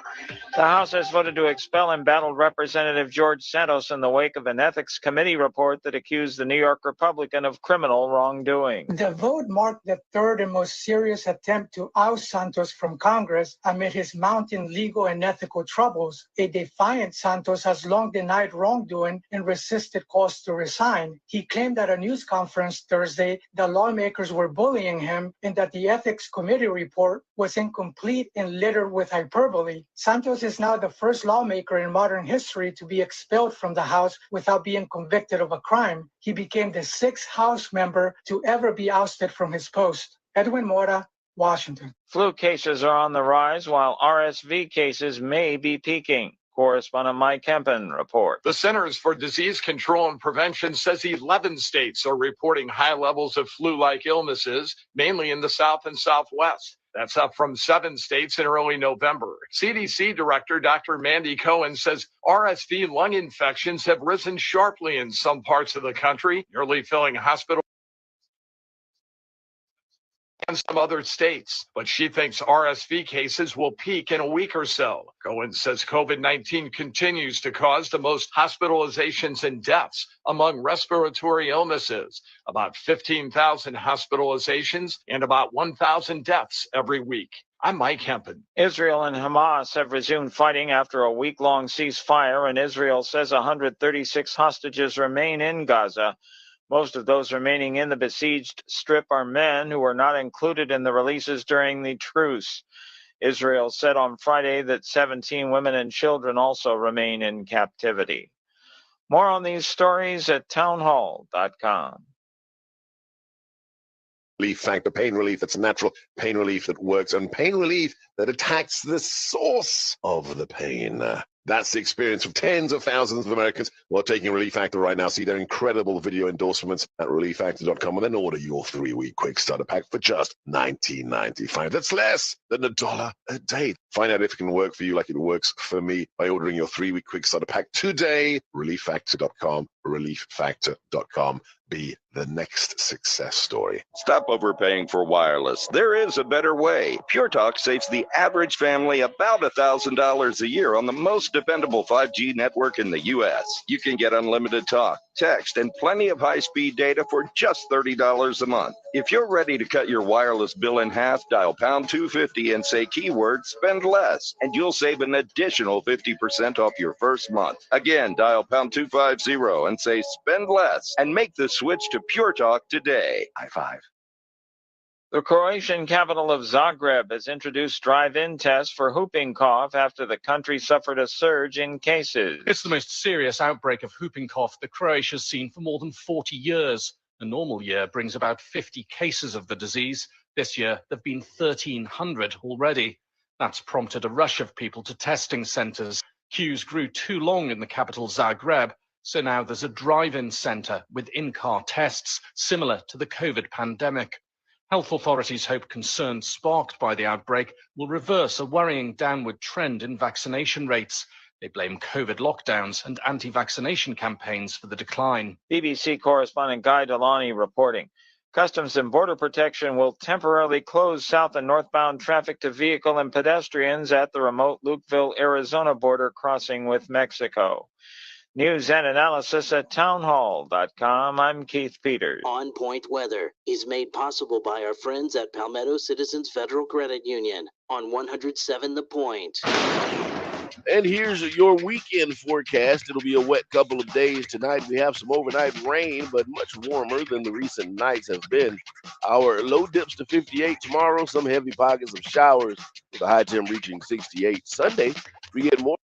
Speaker 6: The House has voted to expel embattled Representative George Santos in the wake of an ethics committee report that accused the New York Republican of criminal wrongdoing.
Speaker 23: The vote marked the third and most serious attempt to oust Santos from Congress amid his mounting legal and ethical troubles. A defiant Santos has long denied wrongdoing and resisted calls to resign. He claimed at a news conference Thursday that lawmakers were bullying him and that the ethics committee report was incomplete and littered with hyperbole. Santos is now the first lawmaker in modern history to be expelled from the House without being convicted of a crime. He became the 6th House member to ever be ousted from his post. Edwin Mora, Washington.
Speaker 6: Flu cases are on the rise while RSV cases may be peaking. Correspondent Mike Kempen reports.
Speaker 24: The Centers for Disease Control and Prevention says 11 states are reporting high levels of flu-like illnesses, mainly in the South and Southwest. That's up from 7 states in early November. CDC Director Dr. Mandy Cohen says RSV lung infections have risen sharply in some parts of the country, nearly filling hospitals and some other states, but she thinks RSV cases will peak in a week or so. Cohen says COVID-19 continues to cause the most hospitalizations and deaths among respiratory illnesses, about 15,000 hospitalizations and about 1,000 deaths every week. I'm Mike Hempen.
Speaker 6: Israel and Hamas have resumed fighting after a week-long ceasefire, and Israel says 136 hostages remain in Gaza. Most of those remaining in the besieged strip are men who were not included in the releases during the truce. Israel said on Friday that 17 women and children also remain in captivity. More on these stories at townhall.com.
Speaker 4: Relief factor, pain relief that's natural, pain relief that works, and pain relief that attacks the source of the pain. That's the experience of tens of thousands of Americans who are taking Relief Factor right now. See their incredible video endorsements at relieffactor.com and then order your 3-week quick starter pack for just $19.95. That's less than $1 a day.
Speaker 7: Find out if it can work for you like it works for me by ordering your 3-week quick starter pack today. ReliefFactor.com, ReliefFactor.com. Be the next success story.
Speaker 8: Stop overpaying for wireless. There is a better way. Pure Talk saves the average family about $1,000 a year on the most dependable 5G network in the U.S. You can get unlimited talk, text, and plenty of high-speed data for just $30 a month. If you're ready to cut your wireless bill in half, dial pound 250 and say keyword spend less, and you'll save an additional 50% off your first month. Again, dial pound 250 and say spend less, and make the switch to Pure Talk today. High five.
Speaker 6: The Croatian capital of Zagreb has introduced drive-in tests for whooping cough after the country suffered a surge in cases.
Speaker 9: It's the most serious outbreak of whooping cough that Croatia's seen for more than 40 years. A normal year brings about 50 cases of the disease. This year, there have been 1,300 already. That's prompted a rush of people to testing centres. Queues grew too long in the capital Zagreb, so now there's a drive-in centre with in-car tests similar to the COVID pandemic. Health authorities hope concerns sparked by the outbreak will reverse a worrying downward trend in vaccination rates. They blame COVID lockdowns and anti-vaccination campaigns for the decline.
Speaker 6: BBC correspondent Guy Delaney reporting. Customs and Border Protection will temporarily close south and northbound traffic to vehicle and pedestrians at the remote Lukeville, Arizona border crossing with Mexico. News and analysis at townhall.com. I'm Keith Peters.
Speaker 10: On Point Weather is made possible by our friends at Palmetto Citizens Federal Credit Union on 107 The Point.
Speaker 4: And here's your weekend forecast. It'll be a wet couple of days tonight. We have some overnight rain, but much warmer than the recent nights have been. Our low dips to 58 tomorrow, some heavy pockets of showers with a high temp reaching 68. Sunday, we get more.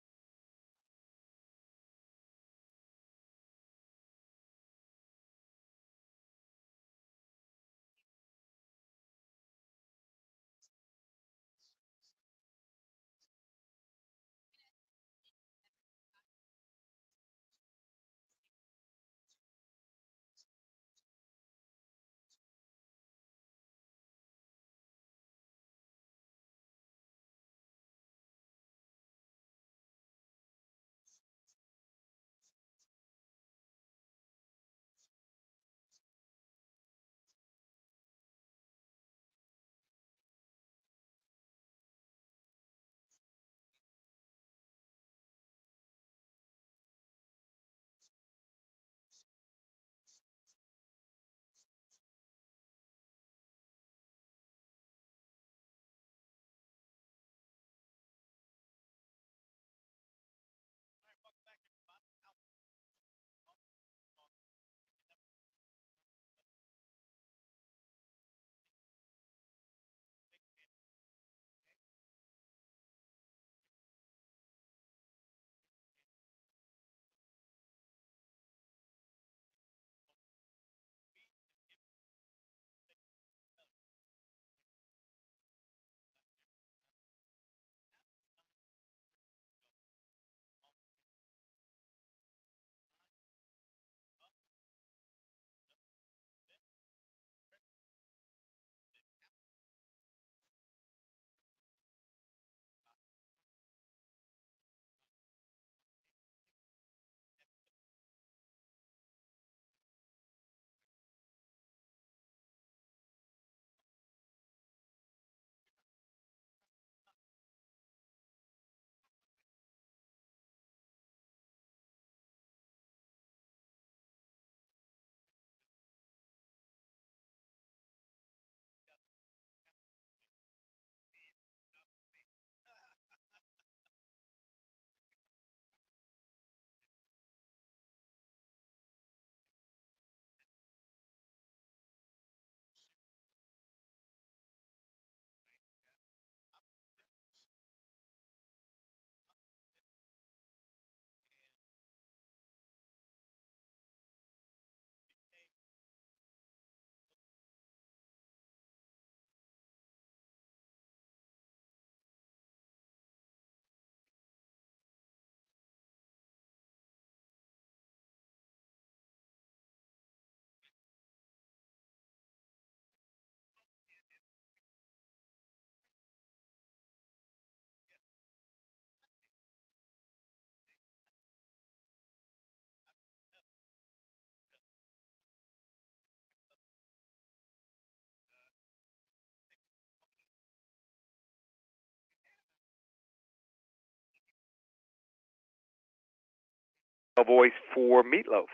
Speaker 11: voice for Meatloaf.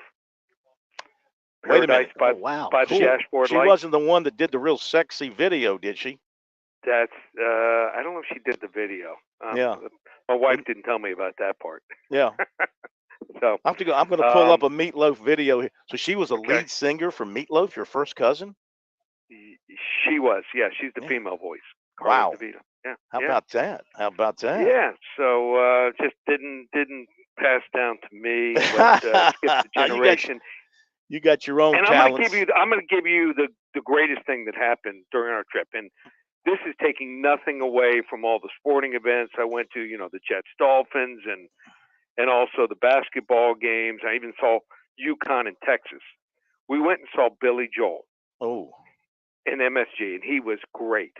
Speaker 2: Wait a minute.
Speaker 11: By, by the dashboard
Speaker 2: She
Speaker 11: light.
Speaker 2: wasn't the one that did the real sexy video, did she?
Speaker 11: That's I don't know if she did the video.
Speaker 2: Yeah.
Speaker 11: My wife didn't tell me about that part.
Speaker 2: Yeah.
Speaker 11: So
Speaker 2: I'm going to pull up a Meatloaf video here. So she was a lead singer for Meatloaf, your first cousin?
Speaker 11: She was. Yeah, she's the female voice.
Speaker 2: Wow.
Speaker 11: Carla DeVito. Yeah.
Speaker 2: How about that? How about that?
Speaker 11: Yeah. So just didn't pass down to me, but skipped the generation.
Speaker 2: You got your own
Speaker 11: and
Speaker 2: talents.
Speaker 11: I'm going to give you the greatest thing that happened during our trip. And this is taking nothing away from all the sporting events I went to, the Jets Dolphins and also the basketball games. I even saw UConn in Texas. We went and saw Billy Joel.
Speaker 2: Oh.
Speaker 11: In MSG, and he was great.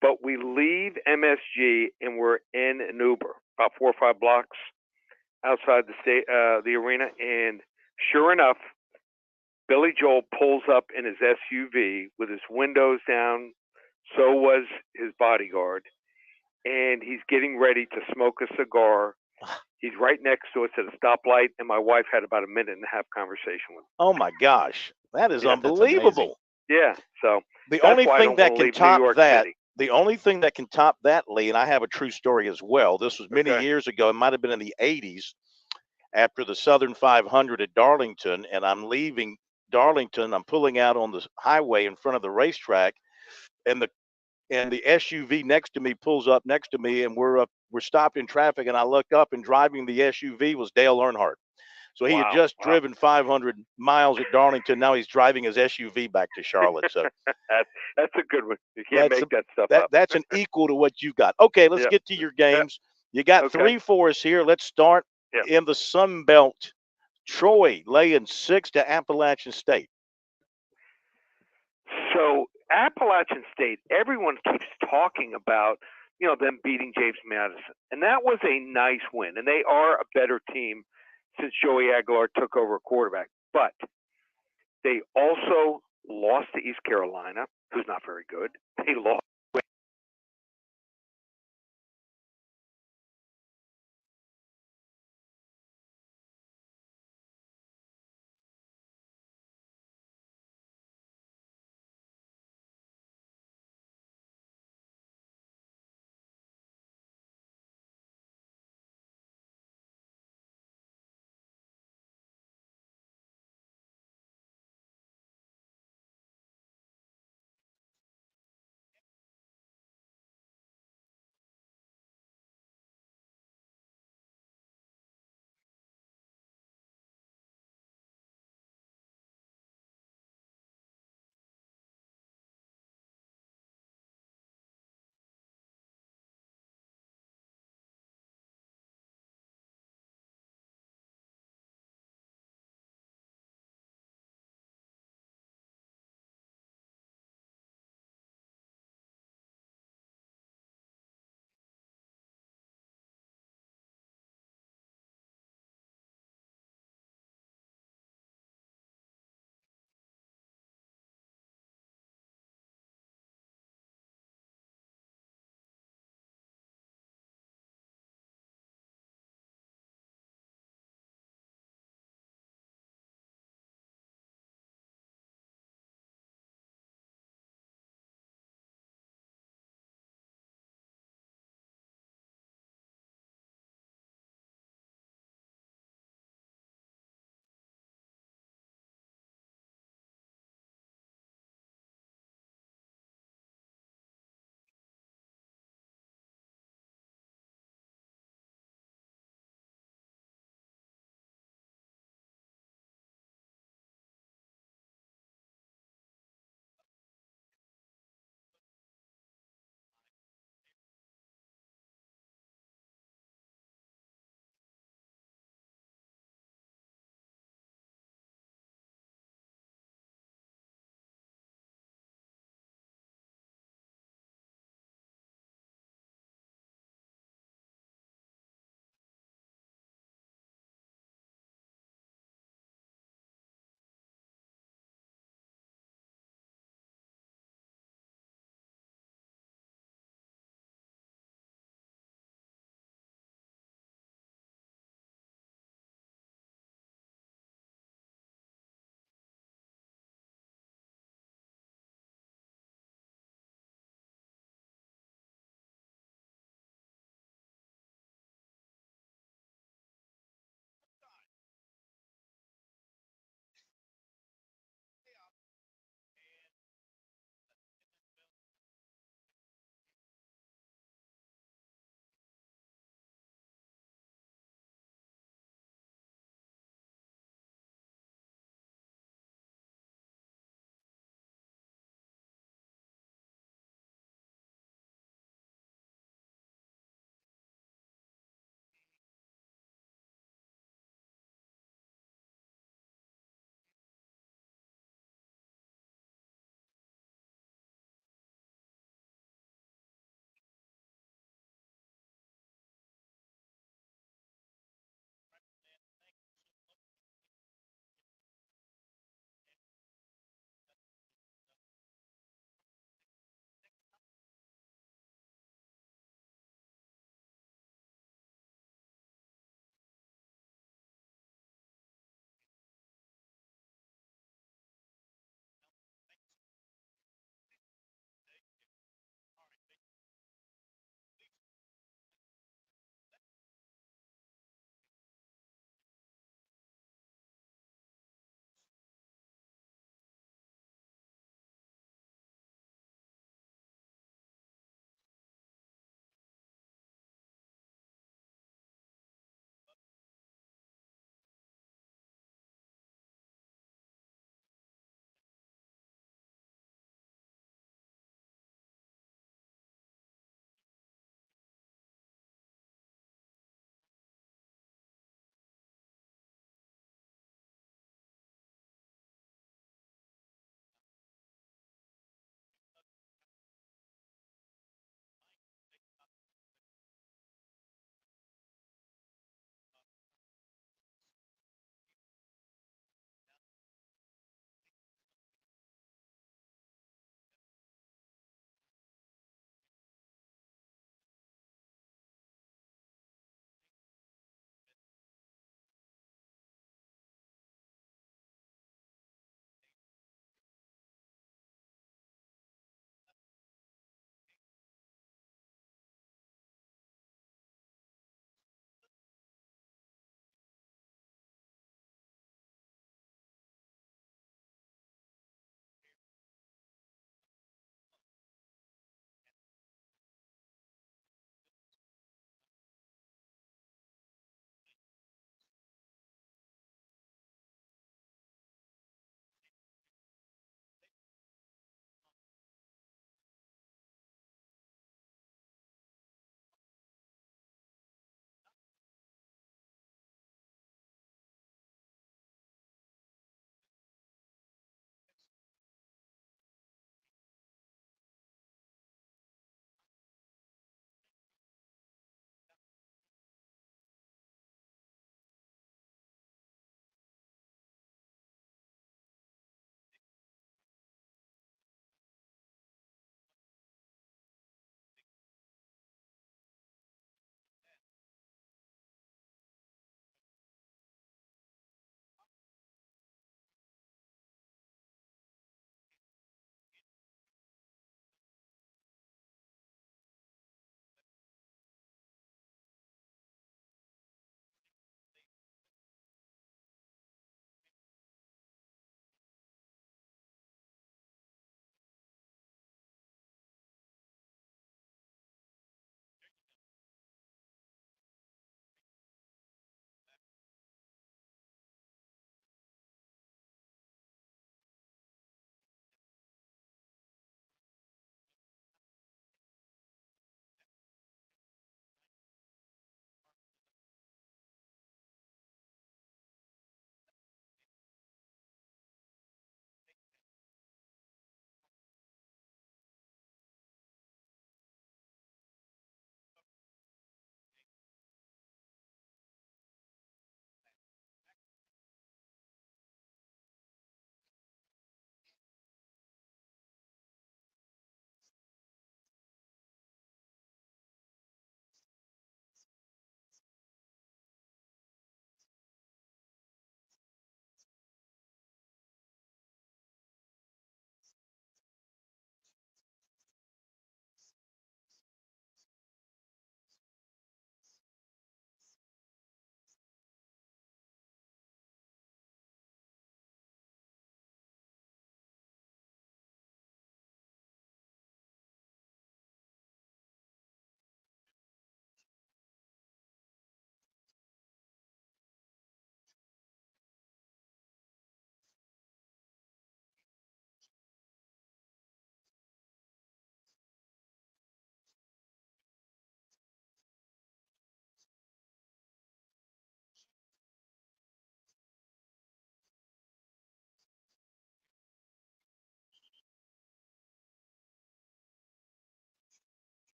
Speaker 11: But we leave MSG and we're in an Uber, about 4 or 5 blocks outside the arena, and sure enough, Billy Joel pulls up in his SUV with his windows down. So was his bodyguard, and he's getting ready to smoke a cigar. He's right next to us at a stoplight, and my wife had about a minute and a half conversation with him.
Speaker 2: Oh my gosh, that is unbelievable.
Speaker 11: Yeah, so
Speaker 2: the
Speaker 11: that's
Speaker 2: only
Speaker 11: why I
Speaker 2: thing
Speaker 11: don't
Speaker 2: that
Speaker 11: wanna
Speaker 2: can
Speaker 11: leave New
Speaker 2: top
Speaker 11: York
Speaker 2: that,
Speaker 11: City.
Speaker 2: the only thing that can top that, Lee, and I have a true story as well. This was many years ago. It might have been in the 80s after the Southern 500 at Darlington, and I'm leaving Darlington. I'm pulling out on the highway in front of the racetrack, and the SUV next to me pulls up next to me, and we're stopped in traffic, and I look up, and driving the SUV was Dale Earnhardt. So he had just driven 500 miles at Darlington. Now he's driving his SUV back to Charlotte. So
Speaker 11: that's a good one. You can't make that stuff up.
Speaker 2: That's an equal to what you got. Okay, let's get to your games. You got 3 for us here. Let's start in the Sun Belt. Troy laying 6 to Appalachian State.
Speaker 11: So Appalachian State, everyone keeps talking about, them beating James Madison. And that was a nice win. And they are a better team since Joey Aguilar took over quarterback. But they also lost to East Carolina, who's not very good. They lost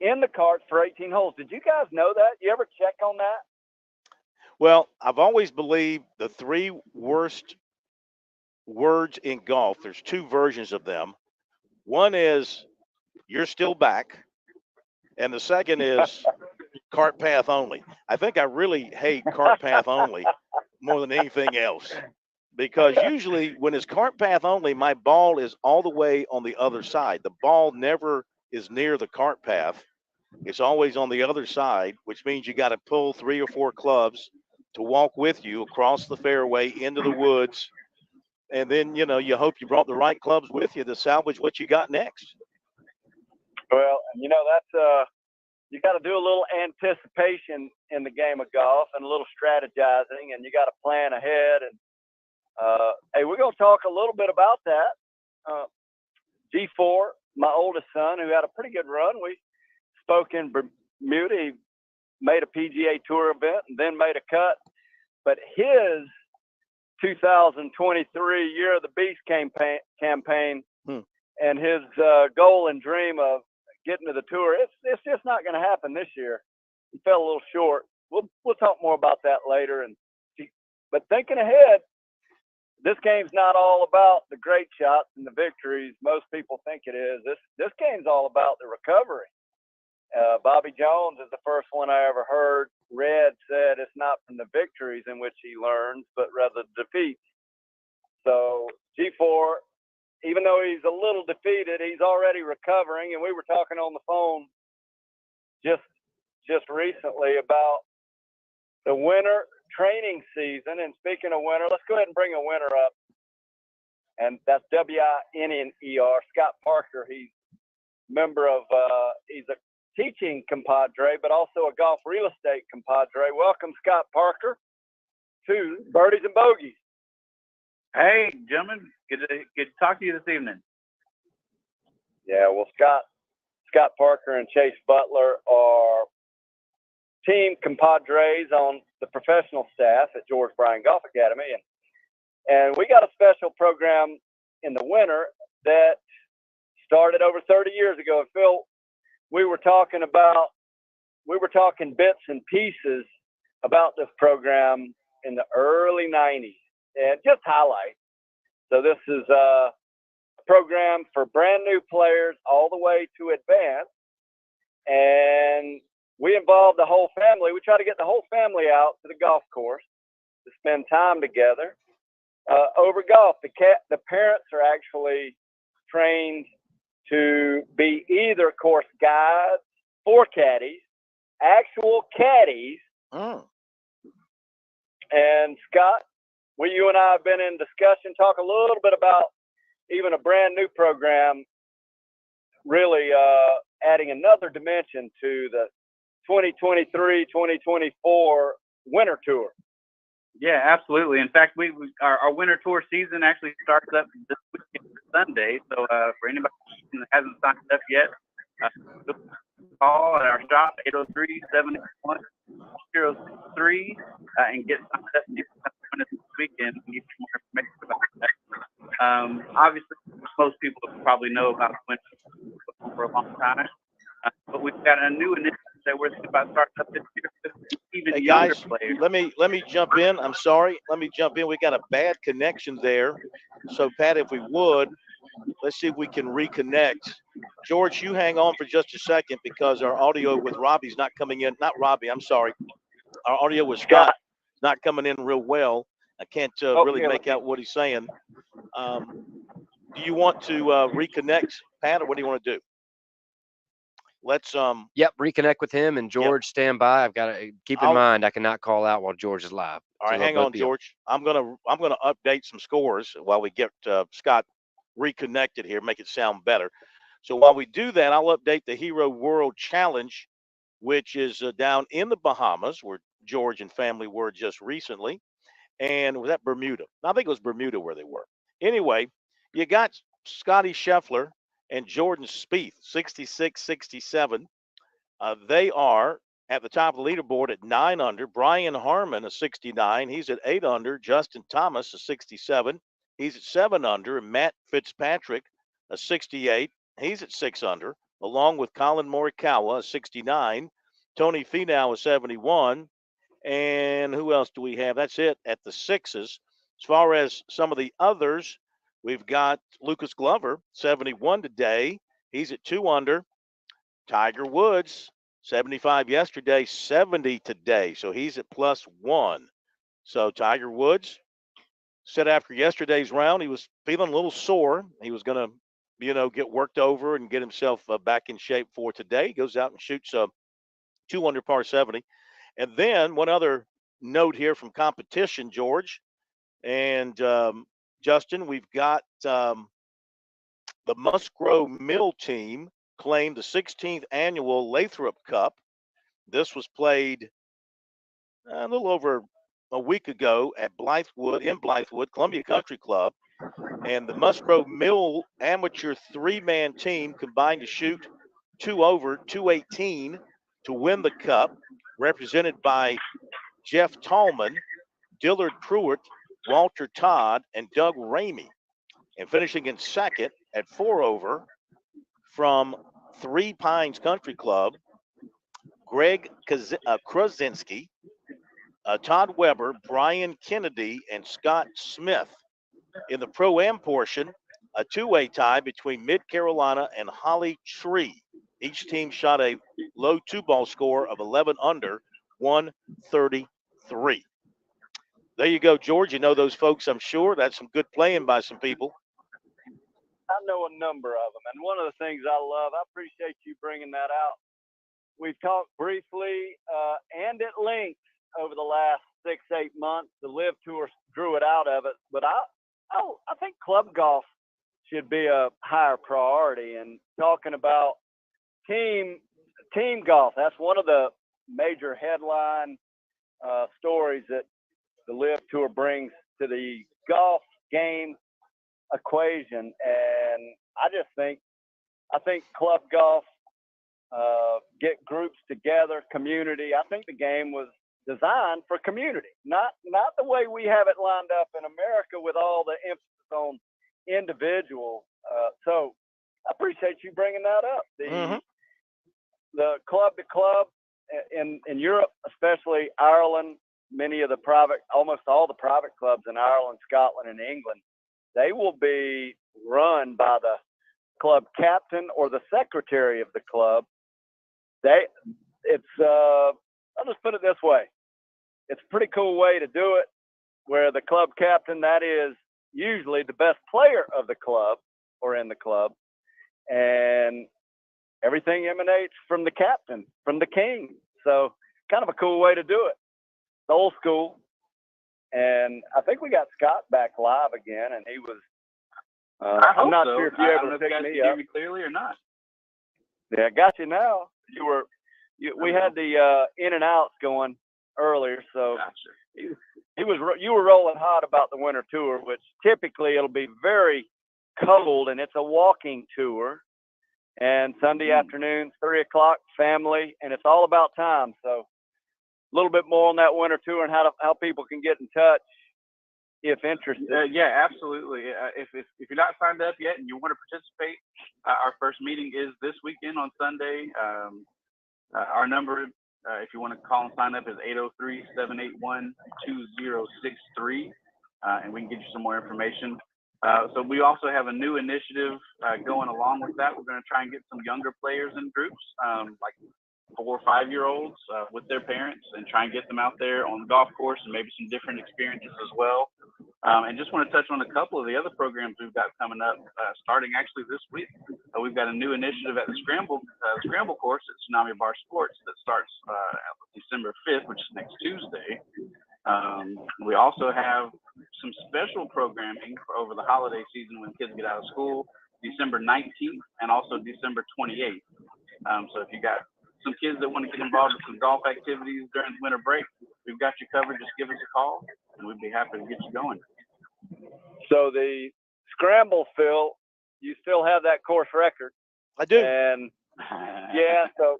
Speaker 12: in the carts for 18 holes. Did you guys know that? You ever check on that?
Speaker 2: Well, I've always believed the 3 worst words in golf, there's 2 versions of them. One is you're still back, and the second is cart path only. I think I really hate cart path only more than anything else, because usually when it's cart path only, my ball is all the way on the other side. The ball never is near the cart path. It's always on the other side, which means you got to pull 3 or 4 clubs to walk with you across the fairway into the woods. And then, you hope you brought the right clubs with you to salvage what you got next.
Speaker 12: Well, that's you got to do a little anticipation in the game of golf and a little strategizing, and you got to plan ahead. And hey, we're going to talk a little bit about that. G4, my oldest son, who had a pretty good run. We spoke in Bermuda. He made a PGA Tour event and then made a cut. But his 2023 Year of the Beast campaign and his goal and dream of getting to the tour, it's just not going to happen this year. He fell a little short. We'll talk more about that later. But thinking ahead, this game's not all about the great shots and the victories most people think it is. This game's all about the recovery. Bobby Jones is the first one I ever heard. Red said it's not from the victories in which he learns, but rather defeats. So G4, even though he's a little defeated, he's already recovering. And we were talking on the phone just recently about the winter training season. And speaking of winter, let's go ahead and bring a winner up. And that's WINNER. Scott Parker. He's member of, he's a teaching compadre, but also a golf real estate compadre. Welcome, Scott Parker, to Birdies and Bogeys.
Speaker 13: Hey, gentlemen, good to talk to you this evening.
Speaker 12: Yeah, well, Scott Parker and Chase Butler are team compadres on the professional staff at George Bryan Golf Academy, and we got a special program in the winter that started over 30 years ago. And Phil, we were talking bits and pieces about this program in the early 90s and just highlights. So this is a program for brand new players all the way to advanced. And we involved the whole family. We try to get the whole family out to the golf course to spend time together over golf. The parents are actually trained to be either course guides or caddies, actual caddies. And Scott, you and I have been in discussion, talk a little bit about even a brand new program, really adding another dimension to the 2023-2024 winter tour.
Speaker 13: Yeah, absolutely. In fact, our winter tour season actually starts up this weekend, Sunday. So for anybody that hasn't signed up yet, call at our shop, 803-781-063, and get signed up this weekend and get more information about that. Obviously, most people probably know about winter for a long time, but we've got a new initiative that we're thinking about starting up this year. Even younger players.
Speaker 2: Let me jump in. I'm sorry. Let me jump in. We got a bad connection there. So, Pat, if we would, let's see if we can reconnect. George, you hang on for just a second because our audio with Robbie's not coming in. Not Robbie, I'm sorry. Our audio with Scott is not coming in real well. I can't really make out what he's saying. Do you want to reconnect, Pat, or what do you want to do? Let's
Speaker 15: reconnect with him, and George, stand by. I've got to keep in mind I cannot call out while George is live.
Speaker 2: All right, hang on, George. I'm gonna update some scores while we get Scott reconnected here, make it sound better. So while we do that, I'll update the Hero World Challenge, which is down in the Bahamas, where George and family were just recently, and was that Bermuda? I think it was Bermuda where they were. Anyway, you got Scotty Scheffler and Jordan Spieth, 66-67. They are at the top of the leaderboard at 9 under. Brian Harmon, a 69. He's at 8 under. Justin Thomas, a 67. He's at 7 under. And Matt Fitzpatrick, a 68. He's at 6 under. along with Colin Morikawa, a 69, Tony Finau, a 71, and who else do we have? That's it at the sixes. As far as some of the others, we've got Lucas Glover, 71 today. He's at 2 under. Tiger Woods, 75 yesterday, 70 today. So he's at +1. So Tiger Woods said after yesterday's round, he was feeling a little sore. He was going to, get worked over and get himself back in shape for today. He goes out and shoots a 2 under par 70. And then one other note here from competition, George and Justin, we've got the Musgrove Mill team claimed the 16th annual Lathrop Cup. This was played a little over a week ago at Blythewood, Columbia Country Club. And the Musgrove Mill amateur three-man team combined to shoot 2 over, 218 to win the cup, represented by Jeff Tallman, Dillard Pruitt, Walter Todd, and Doug Ramey. And finishing in second at 4 over from Three Pines Country Club, Greg Krasinski, Todd Weber, Brian Kennedy, and Scott Smith. In the Pro-Am portion, a two-way tie between Mid-Carolina and Holly Tree. Each team shot a low two-ball score of 11 under, 133. There you go, George. You know those folks, I'm sure. That's some good playing by some people.
Speaker 12: I know a number of them, and one of the things I love, I appreciate you bringing that out. We've talked briefly and at length over the last 6-8 months. The Live Tour drew it out of it, but I think club golf should be a higher priority. And talking about team golf, that's one of the major headline stories that the Live Tour brings to the golf game equation. And I think club golf, get groups together, community. I think the game was designed for community, not the way we have it lined up in America with all the emphasis on individual. So I appreciate you bringing that up. The club to club in Europe, especially Ireland, almost all the private clubs in Ireland, Scotland, and England, they will be run by the club captain or the secretary of the club. I'll just put it this way. It's a pretty cool way to do it, where the club captain, that is usually the best player of the club or in the club, and everything emanates from the captain, from the king. So kind of a cool way to do it. It's old school. And I think we got Scott back live again, and he was I'm not sure if you ever picked me up.
Speaker 13: Hear me clearly or not?
Speaker 12: Yeah, I got you now. We had the in and outs going earlier, so you were rolling hot about the winter tour, which typically it'll be very cold, and it's a walking tour. And Sunday afternoons, 3 o'clock, family, and it's all about time. So a little bit more on that winter tour and how people can get in touch if interested.
Speaker 13: Yeah, absolutely. If you're not signed up yet and you want to participate, our first meeting is this weekend on Sunday. Our number, if you want to call and sign up, is 803-781-2063, and we can get you some more information. So we also have a new initiative going along with that. We're going to try and get some younger players in groups, like 4 or 5-year-olds with their parents, and try and get them out there on the golf course and maybe some different experiences as well. And just want to touch on a couple of the other programs we've got coming up, starting actually this week. We've got a new initiative at the Scramble course at Tsunami Bar Sports that starts December 5th, which is next Tuesday. We also have some special programming for over the holiday season when kids get out of school, December 19th and also December 28th. So if you got some kids that want to get involved with some golf activities during the winter break, we've got you covered. Just give us a call, and we'd be happy to get you going.
Speaker 12: So the Scramble, Phil, you still have that course record.
Speaker 2: I do.
Speaker 12: And yeah, so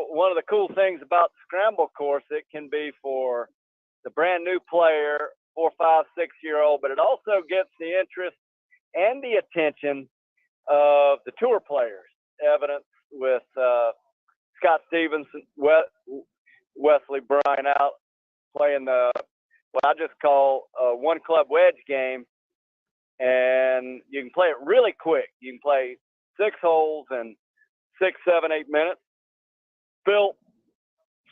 Speaker 12: one of the cool things about the Scramble course, it can be for the brand new player, 4, 5, 6-year-old, but it also gets the interest and the attention of the tour players. evidence with Scott Stevens, Wesley Bryan out playing what I just call a one club wedge game, and you can play it really quick. You can play 6 holes in 6, 7, 8 minutes. Phil,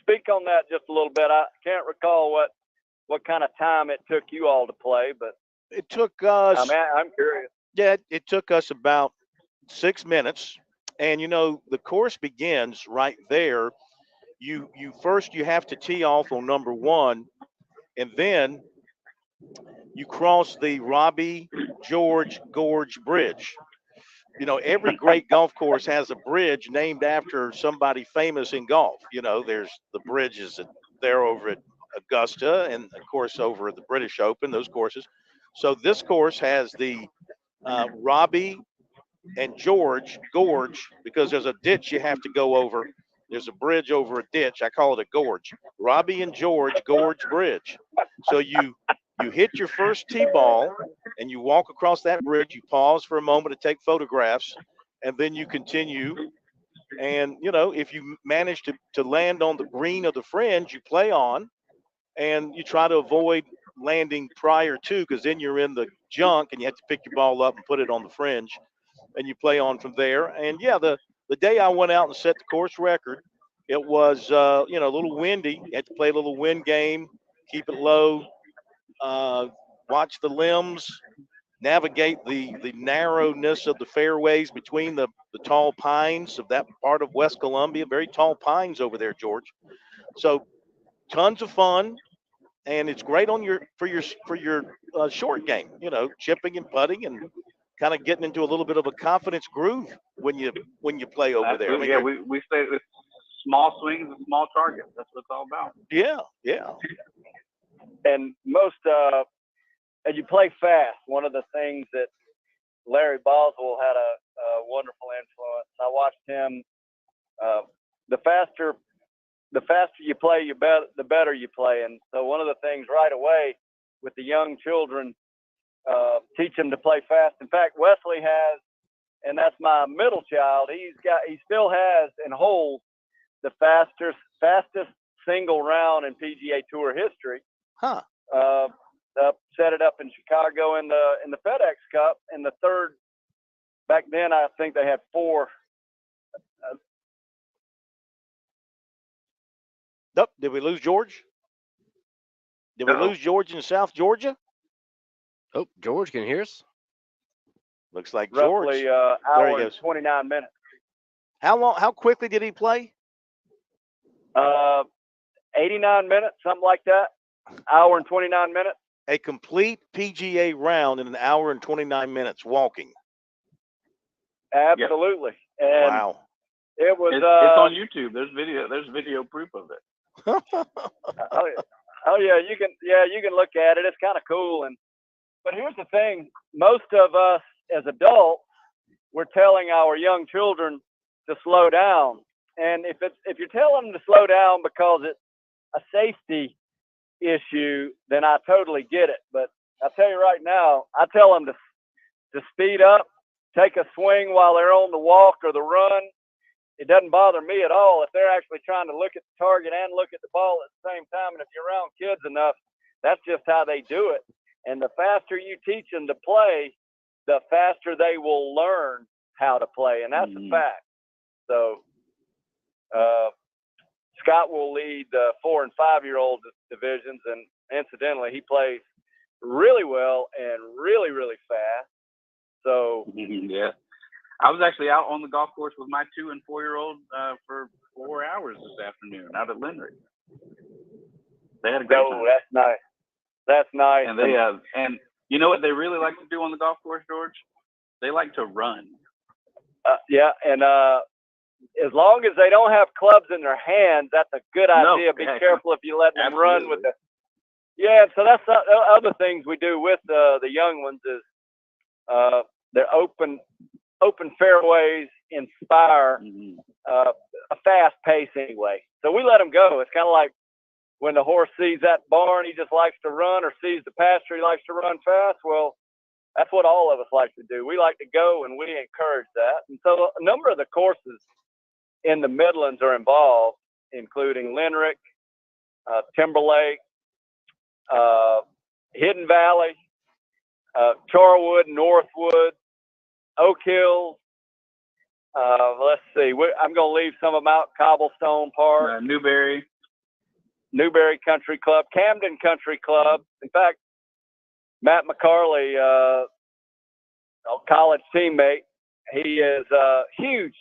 Speaker 12: speak on that just a little bit. I can't recall what kind of time it took you all to play, but
Speaker 2: It took us.
Speaker 12: I'm curious.
Speaker 2: Yeah, it took us about 6 minutes, and the course begins right there. You first you have to tee off on number 1, and then you cross the Robbie George Gorge Bridge. Every great golf course has a bridge named after somebody famous in golf. There's the bridges there over at Augusta, and of course over at the British Open, those courses. So this course has the Robbie and George Gorge, because there's a ditch you have to go over. There's a bridge over a ditch. I call it a gorge. Robbie and George Gorge Bridge. So you hit your first tee ball and you walk across that bridge. You pause for a moment to take photographs, and then you continue. And if you manage to land on the green of the fringe, you play on, and you try to avoid landing prior to, because then you're in the junk and you have to pick your ball up and put it on the fringe, and you play on from there. And yeah, the day I went out and set the course record, it was a little windy. You had to play a little wind game, keep it low, watch the limbs, navigate the narrowness of the fairways between the tall pines of that part of West Columbia. Very tall pines over there, George. So tons of fun, and it's great for your short game. Chipping and putting and kind of getting into a little bit of a confidence groove when you play over there.
Speaker 13: Absolutely. Yeah, we say it's small swings and small targets. That's what it's all about.
Speaker 2: Yeah.
Speaker 12: And most and you play fast. One of the things that Larry Boswell had a wonderful influence. I watched him. The faster you play, the better you play. And so one of the things right away with the young children, teach them to play fast. In fact, Wesley has, and that's my middle child. He still has and holds the fastest single round in PGA Tour history.
Speaker 2: Huh.
Speaker 12: Set it up in Chicago in the FedEx Cup, and the third. Back then, I think they had 4.
Speaker 2: Nope. Did we lose George? Did we lose George in South Georgia?
Speaker 15: Oh, George can hear us.
Speaker 2: Looks like George.
Speaker 12: Roughly
Speaker 2: there
Speaker 12: hour
Speaker 2: he
Speaker 12: and
Speaker 2: goes.
Speaker 12: 29 minutes.
Speaker 2: How quickly did he play?
Speaker 12: 89 minutes, something like that. Hour and 29 minutes.
Speaker 2: A complete PGA round in an hour and 29 minutes walking.
Speaker 12: Absolutely. Yep. And
Speaker 2: wow.
Speaker 12: It was.
Speaker 13: It's on YouTube. There's video proof of it.
Speaker 12: Oh yeah, you can look at it. It's kind of cool. But here's the thing: most of us as adults, we're telling our young children to slow down. And if you're telling them to slow down because it's a safety issue, then I totally get it. But I tell you right now, I tell them to speed up, take a swing while they're on the walk or the run. It doesn't bother me at all if they're actually trying to look at the target and look at the ball at the same time. And if you're around kids enough, that's just how they do it. And the faster you teach them to play, the faster they will learn how to play. And that's a fact. So Scott will lead the 4- and 5-year-old divisions. And incidentally, he plays really well and really, really fast. So
Speaker 13: yeah. I was actually out on the golf course with my 2- and 4-year-old for 4 hours this afternoon out at Lindry. They had a great time.
Speaker 12: That's nice. That's nice.
Speaker 13: And they and you know what they really like to do on the golf course, George? They like to run.
Speaker 12: Yeah, and as long as they don't have clubs in their hands, that's a good idea. Be careful if you let them run with the. Yeah, so that's other things we do with the young ones is they're open fairways inspire a fast pace anyway. So we let them go. It's kind of like when the horse sees that barn, he just likes to run, or sees the pasture, he likes to run fast. Well, That's what all of us like to do. We like to go, and we encourage that. And so a number of the courses in the Midlands are involved, including Limerick, Timberlake, Hidden Valley, Charwood, Northwood, Oak Hills. Let's see. I'm going to leave some of them out. Cobblestone Park, Newberry Country Club, Camden Country Club. In fact, Matt McCarley, a college teammate, he is a huge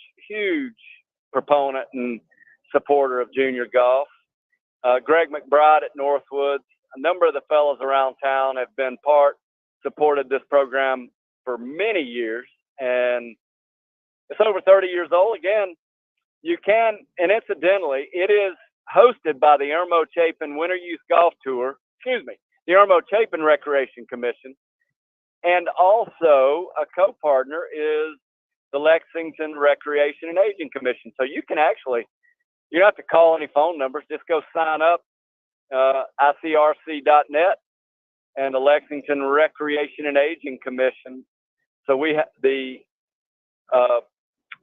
Speaker 12: proponent and supporter of junior golf. Greg McBride at Northwoods. A number of the fellows around town have been supported this program for many years, and it's over 30 years old. Again, you can, and incidentally, it is hosted by the Irmo Chapin Winter Youth Golf Tour, the Irmo Chapin Recreation Commission, and also a co-partner is the Lexington Recreation and Aging Commission. So you can actually, you don't have to call any phone numbers, just go sign up, icrc.net, and the Lexington Recreation and Aging Commission. So we have the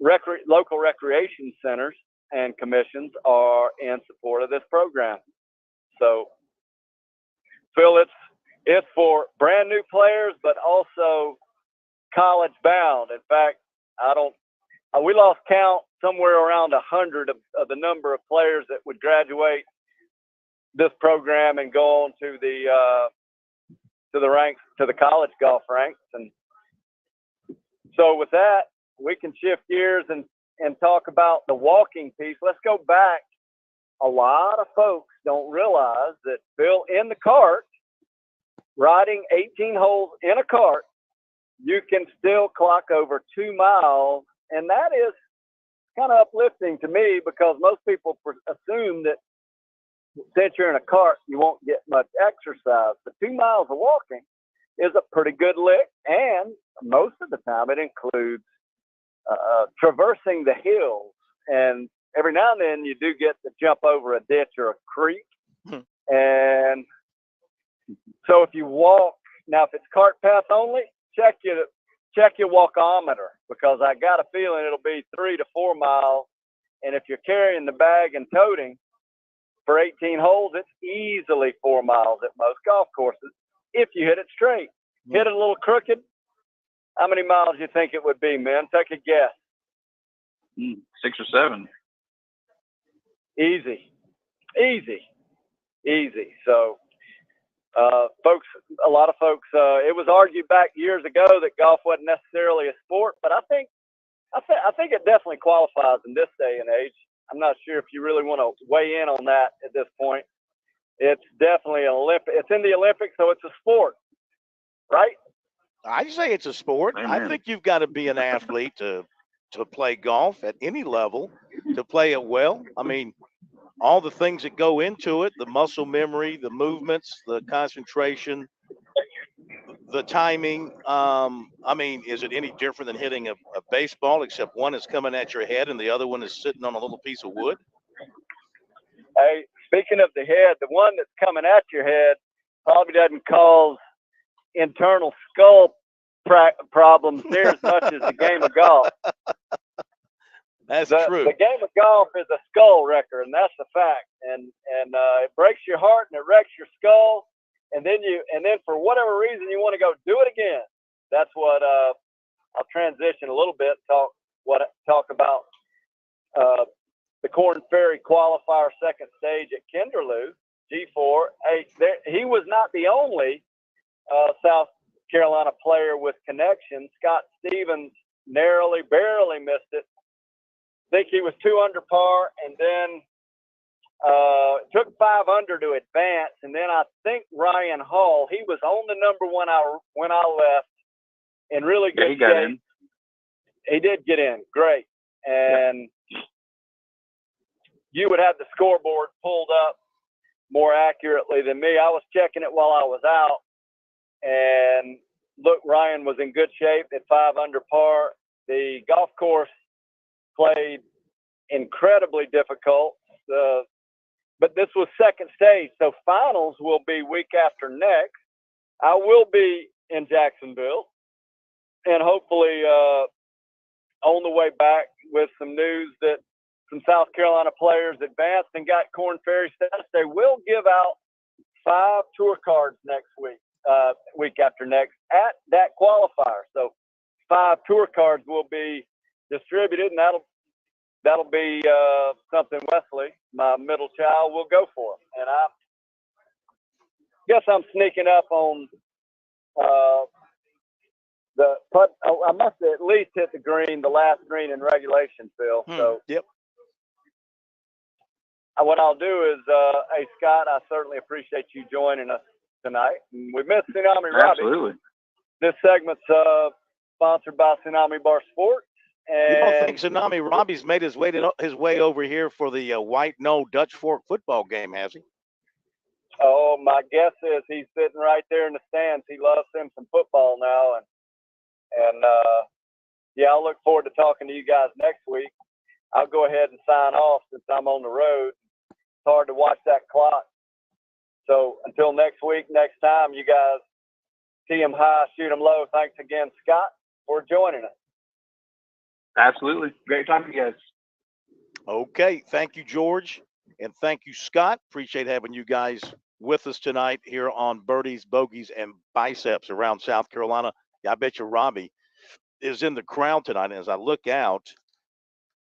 Speaker 12: local recreation centers and commissions are in support of this program. So, Phil, it's for brand new players, but also college bound. In fact, we lost count somewhere around 100 of the number of players that would graduate this program and go on to the ranks, to the college golf ranks. And so with that, we can shift gears and talk about the walking piece. Let's go back. A lot of folks don't realize that, Bill, in the cart, riding 18 holes in a cart, you can still clock over 2 miles. And that is kind of uplifting to me, because most people assume that since you're in a cart, you won't get much exercise. But 2 miles of walking is a pretty good lick. And most of the time it includes traversing the hills, and every now and then you do get to jump over a ditch or a creek. And so if you walk, now if it's cart path only, check your walkometer, because I got a feeling it'll be 3 to 4 miles. And if you're carrying the bag and toting for 18 holes, it's easily 4 miles at most golf courses if you hit it straight. Hit it a little crooked, how many miles do you think it would be, man? Take a guess.
Speaker 13: 6 or 7.
Speaker 12: Easy. So, folks, a lot of folks, it was argued back years ago that golf wasn't necessarily a sport, but I think it definitely qualifies in this day and age. I'm not sure if you really want to weigh in on that at this point. It's definitely an Olympic. It's in the Olympics, so it's a sport, right?
Speaker 2: I say it's a sport.
Speaker 13: Amen.
Speaker 2: I think you've got to be an athlete to play golf at any level, to play it well. I mean, all the things that go into it, the muscle memory, the movements, the concentration, the timing. I mean, is it any different than hitting a baseball, except one is coming at your head and the other one is sitting on a little piece of wood?
Speaker 12: Hey, speaking of the head, the one that's coming at your head probably doesn't cause internal skull problems near as much as the game of golf.
Speaker 2: That's true.
Speaker 12: The game of golf is a skull wrecker, and that's the fact. And it breaks your heart and it wrecks your skull. And then for whatever reason you want to go do it again. That's what I'll transition a little bit. Talk about the Korn Ferry qualifier second stage at Kinderloo G4. Hey, he was not the only South Carolina player with connection. Scott Stevens barely missed it. I think he was 2 under par, and then took 5 under to advance. And then I think Ryan Hall, he was on the number one when I left, in really good shape.
Speaker 13: He got in.
Speaker 12: He did get in, great. And you would have the scoreboard pulled up more accurately than me. I was checking it while I was out, and look, Ryan was in good shape at 5 under par. The golf course played incredibly difficult, but this was second stage, so finals will be week after next. I will be in Jacksonville and hopefully on the way back with some news that some South Carolina players advanced and got Corn Ferry status. They will give out 5 tour cards next week, week after next at that qualifier. So 5 tour cards will be distributed, and that'll be something Wesley, my middle child, will go for. And I guess I'm sneaking up on the putt. I must have at least hit the green, the last green in regulation, Phil. So
Speaker 2: yep.
Speaker 12: What I'll do is, hey Scott, I certainly appreciate you joining us tonight. We missed Tsunami Robbie.
Speaker 13: Absolutely.
Speaker 12: This segment's sponsored by Tsunami Bar Sports. And
Speaker 2: You don't think Tsunami Robbie's made his way over here for the White Knoll Dutch Fork football game, has he?
Speaker 12: Oh, my guess is he's sitting right there in the stands. He loves him some football now, and yeah, I'll look forward to talking to you guys next week. I'll go ahead and sign off since I'm on the road. It's hard to watch that clock. So until next week, next time, you guys see them high, shoot them low. Thanks again, Scott, for joining us.
Speaker 13: Absolutely. Great talking to you guys.
Speaker 2: Okay. Thank you, George. And thank you, Scott. Appreciate having you guys with us tonight here on Birdies, Bogeys, and Biceps around South Carolina. Yeah, I bet you Robbie is in the crowd tonight. And as I look out,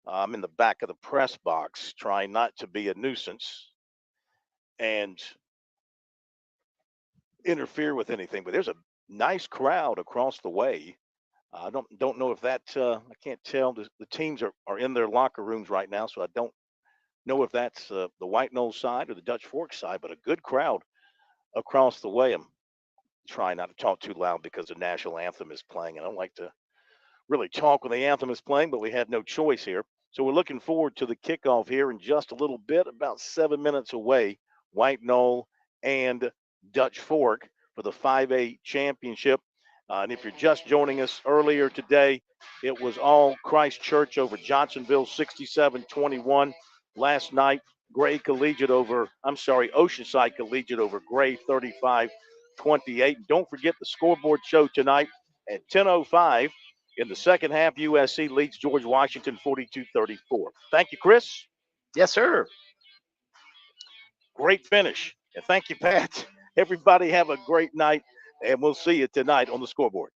Speaker 2: I'm in the back of the press box trying not to be a nuisance and interfere with anything. But there's a nice crowd across the way. I don't know if that I can't tell. The teams are in their locker rooms right now, so I don't know if that's the White Knoll side or the Dutch Fork side, but a good crowd across the way. I'm trying not to talk too loud because the national anthem is playing. I don't like to really talk when the anthem is playing, but we had no choice here. So we're looking forward to the kickoff here in just a little bit, about 7 minutes away. White Knoll and Dutch Fork for the 5A championship. And if you're just joining us earlier today, it was all Christ Church over Johnsonville 67-21. Last night, Oceanside Collegiate over Gray 35-28. Don't forget the scoreboard show tonight at 10:05. In the second half, USC leads George Washington 42-34. Thank you, Chris.
Speaker 1: Yes, sir.
Speaker 2: Great finish. And thank you, Pat. Everybody have a great night, and we'll see you tonight on the scoreboard.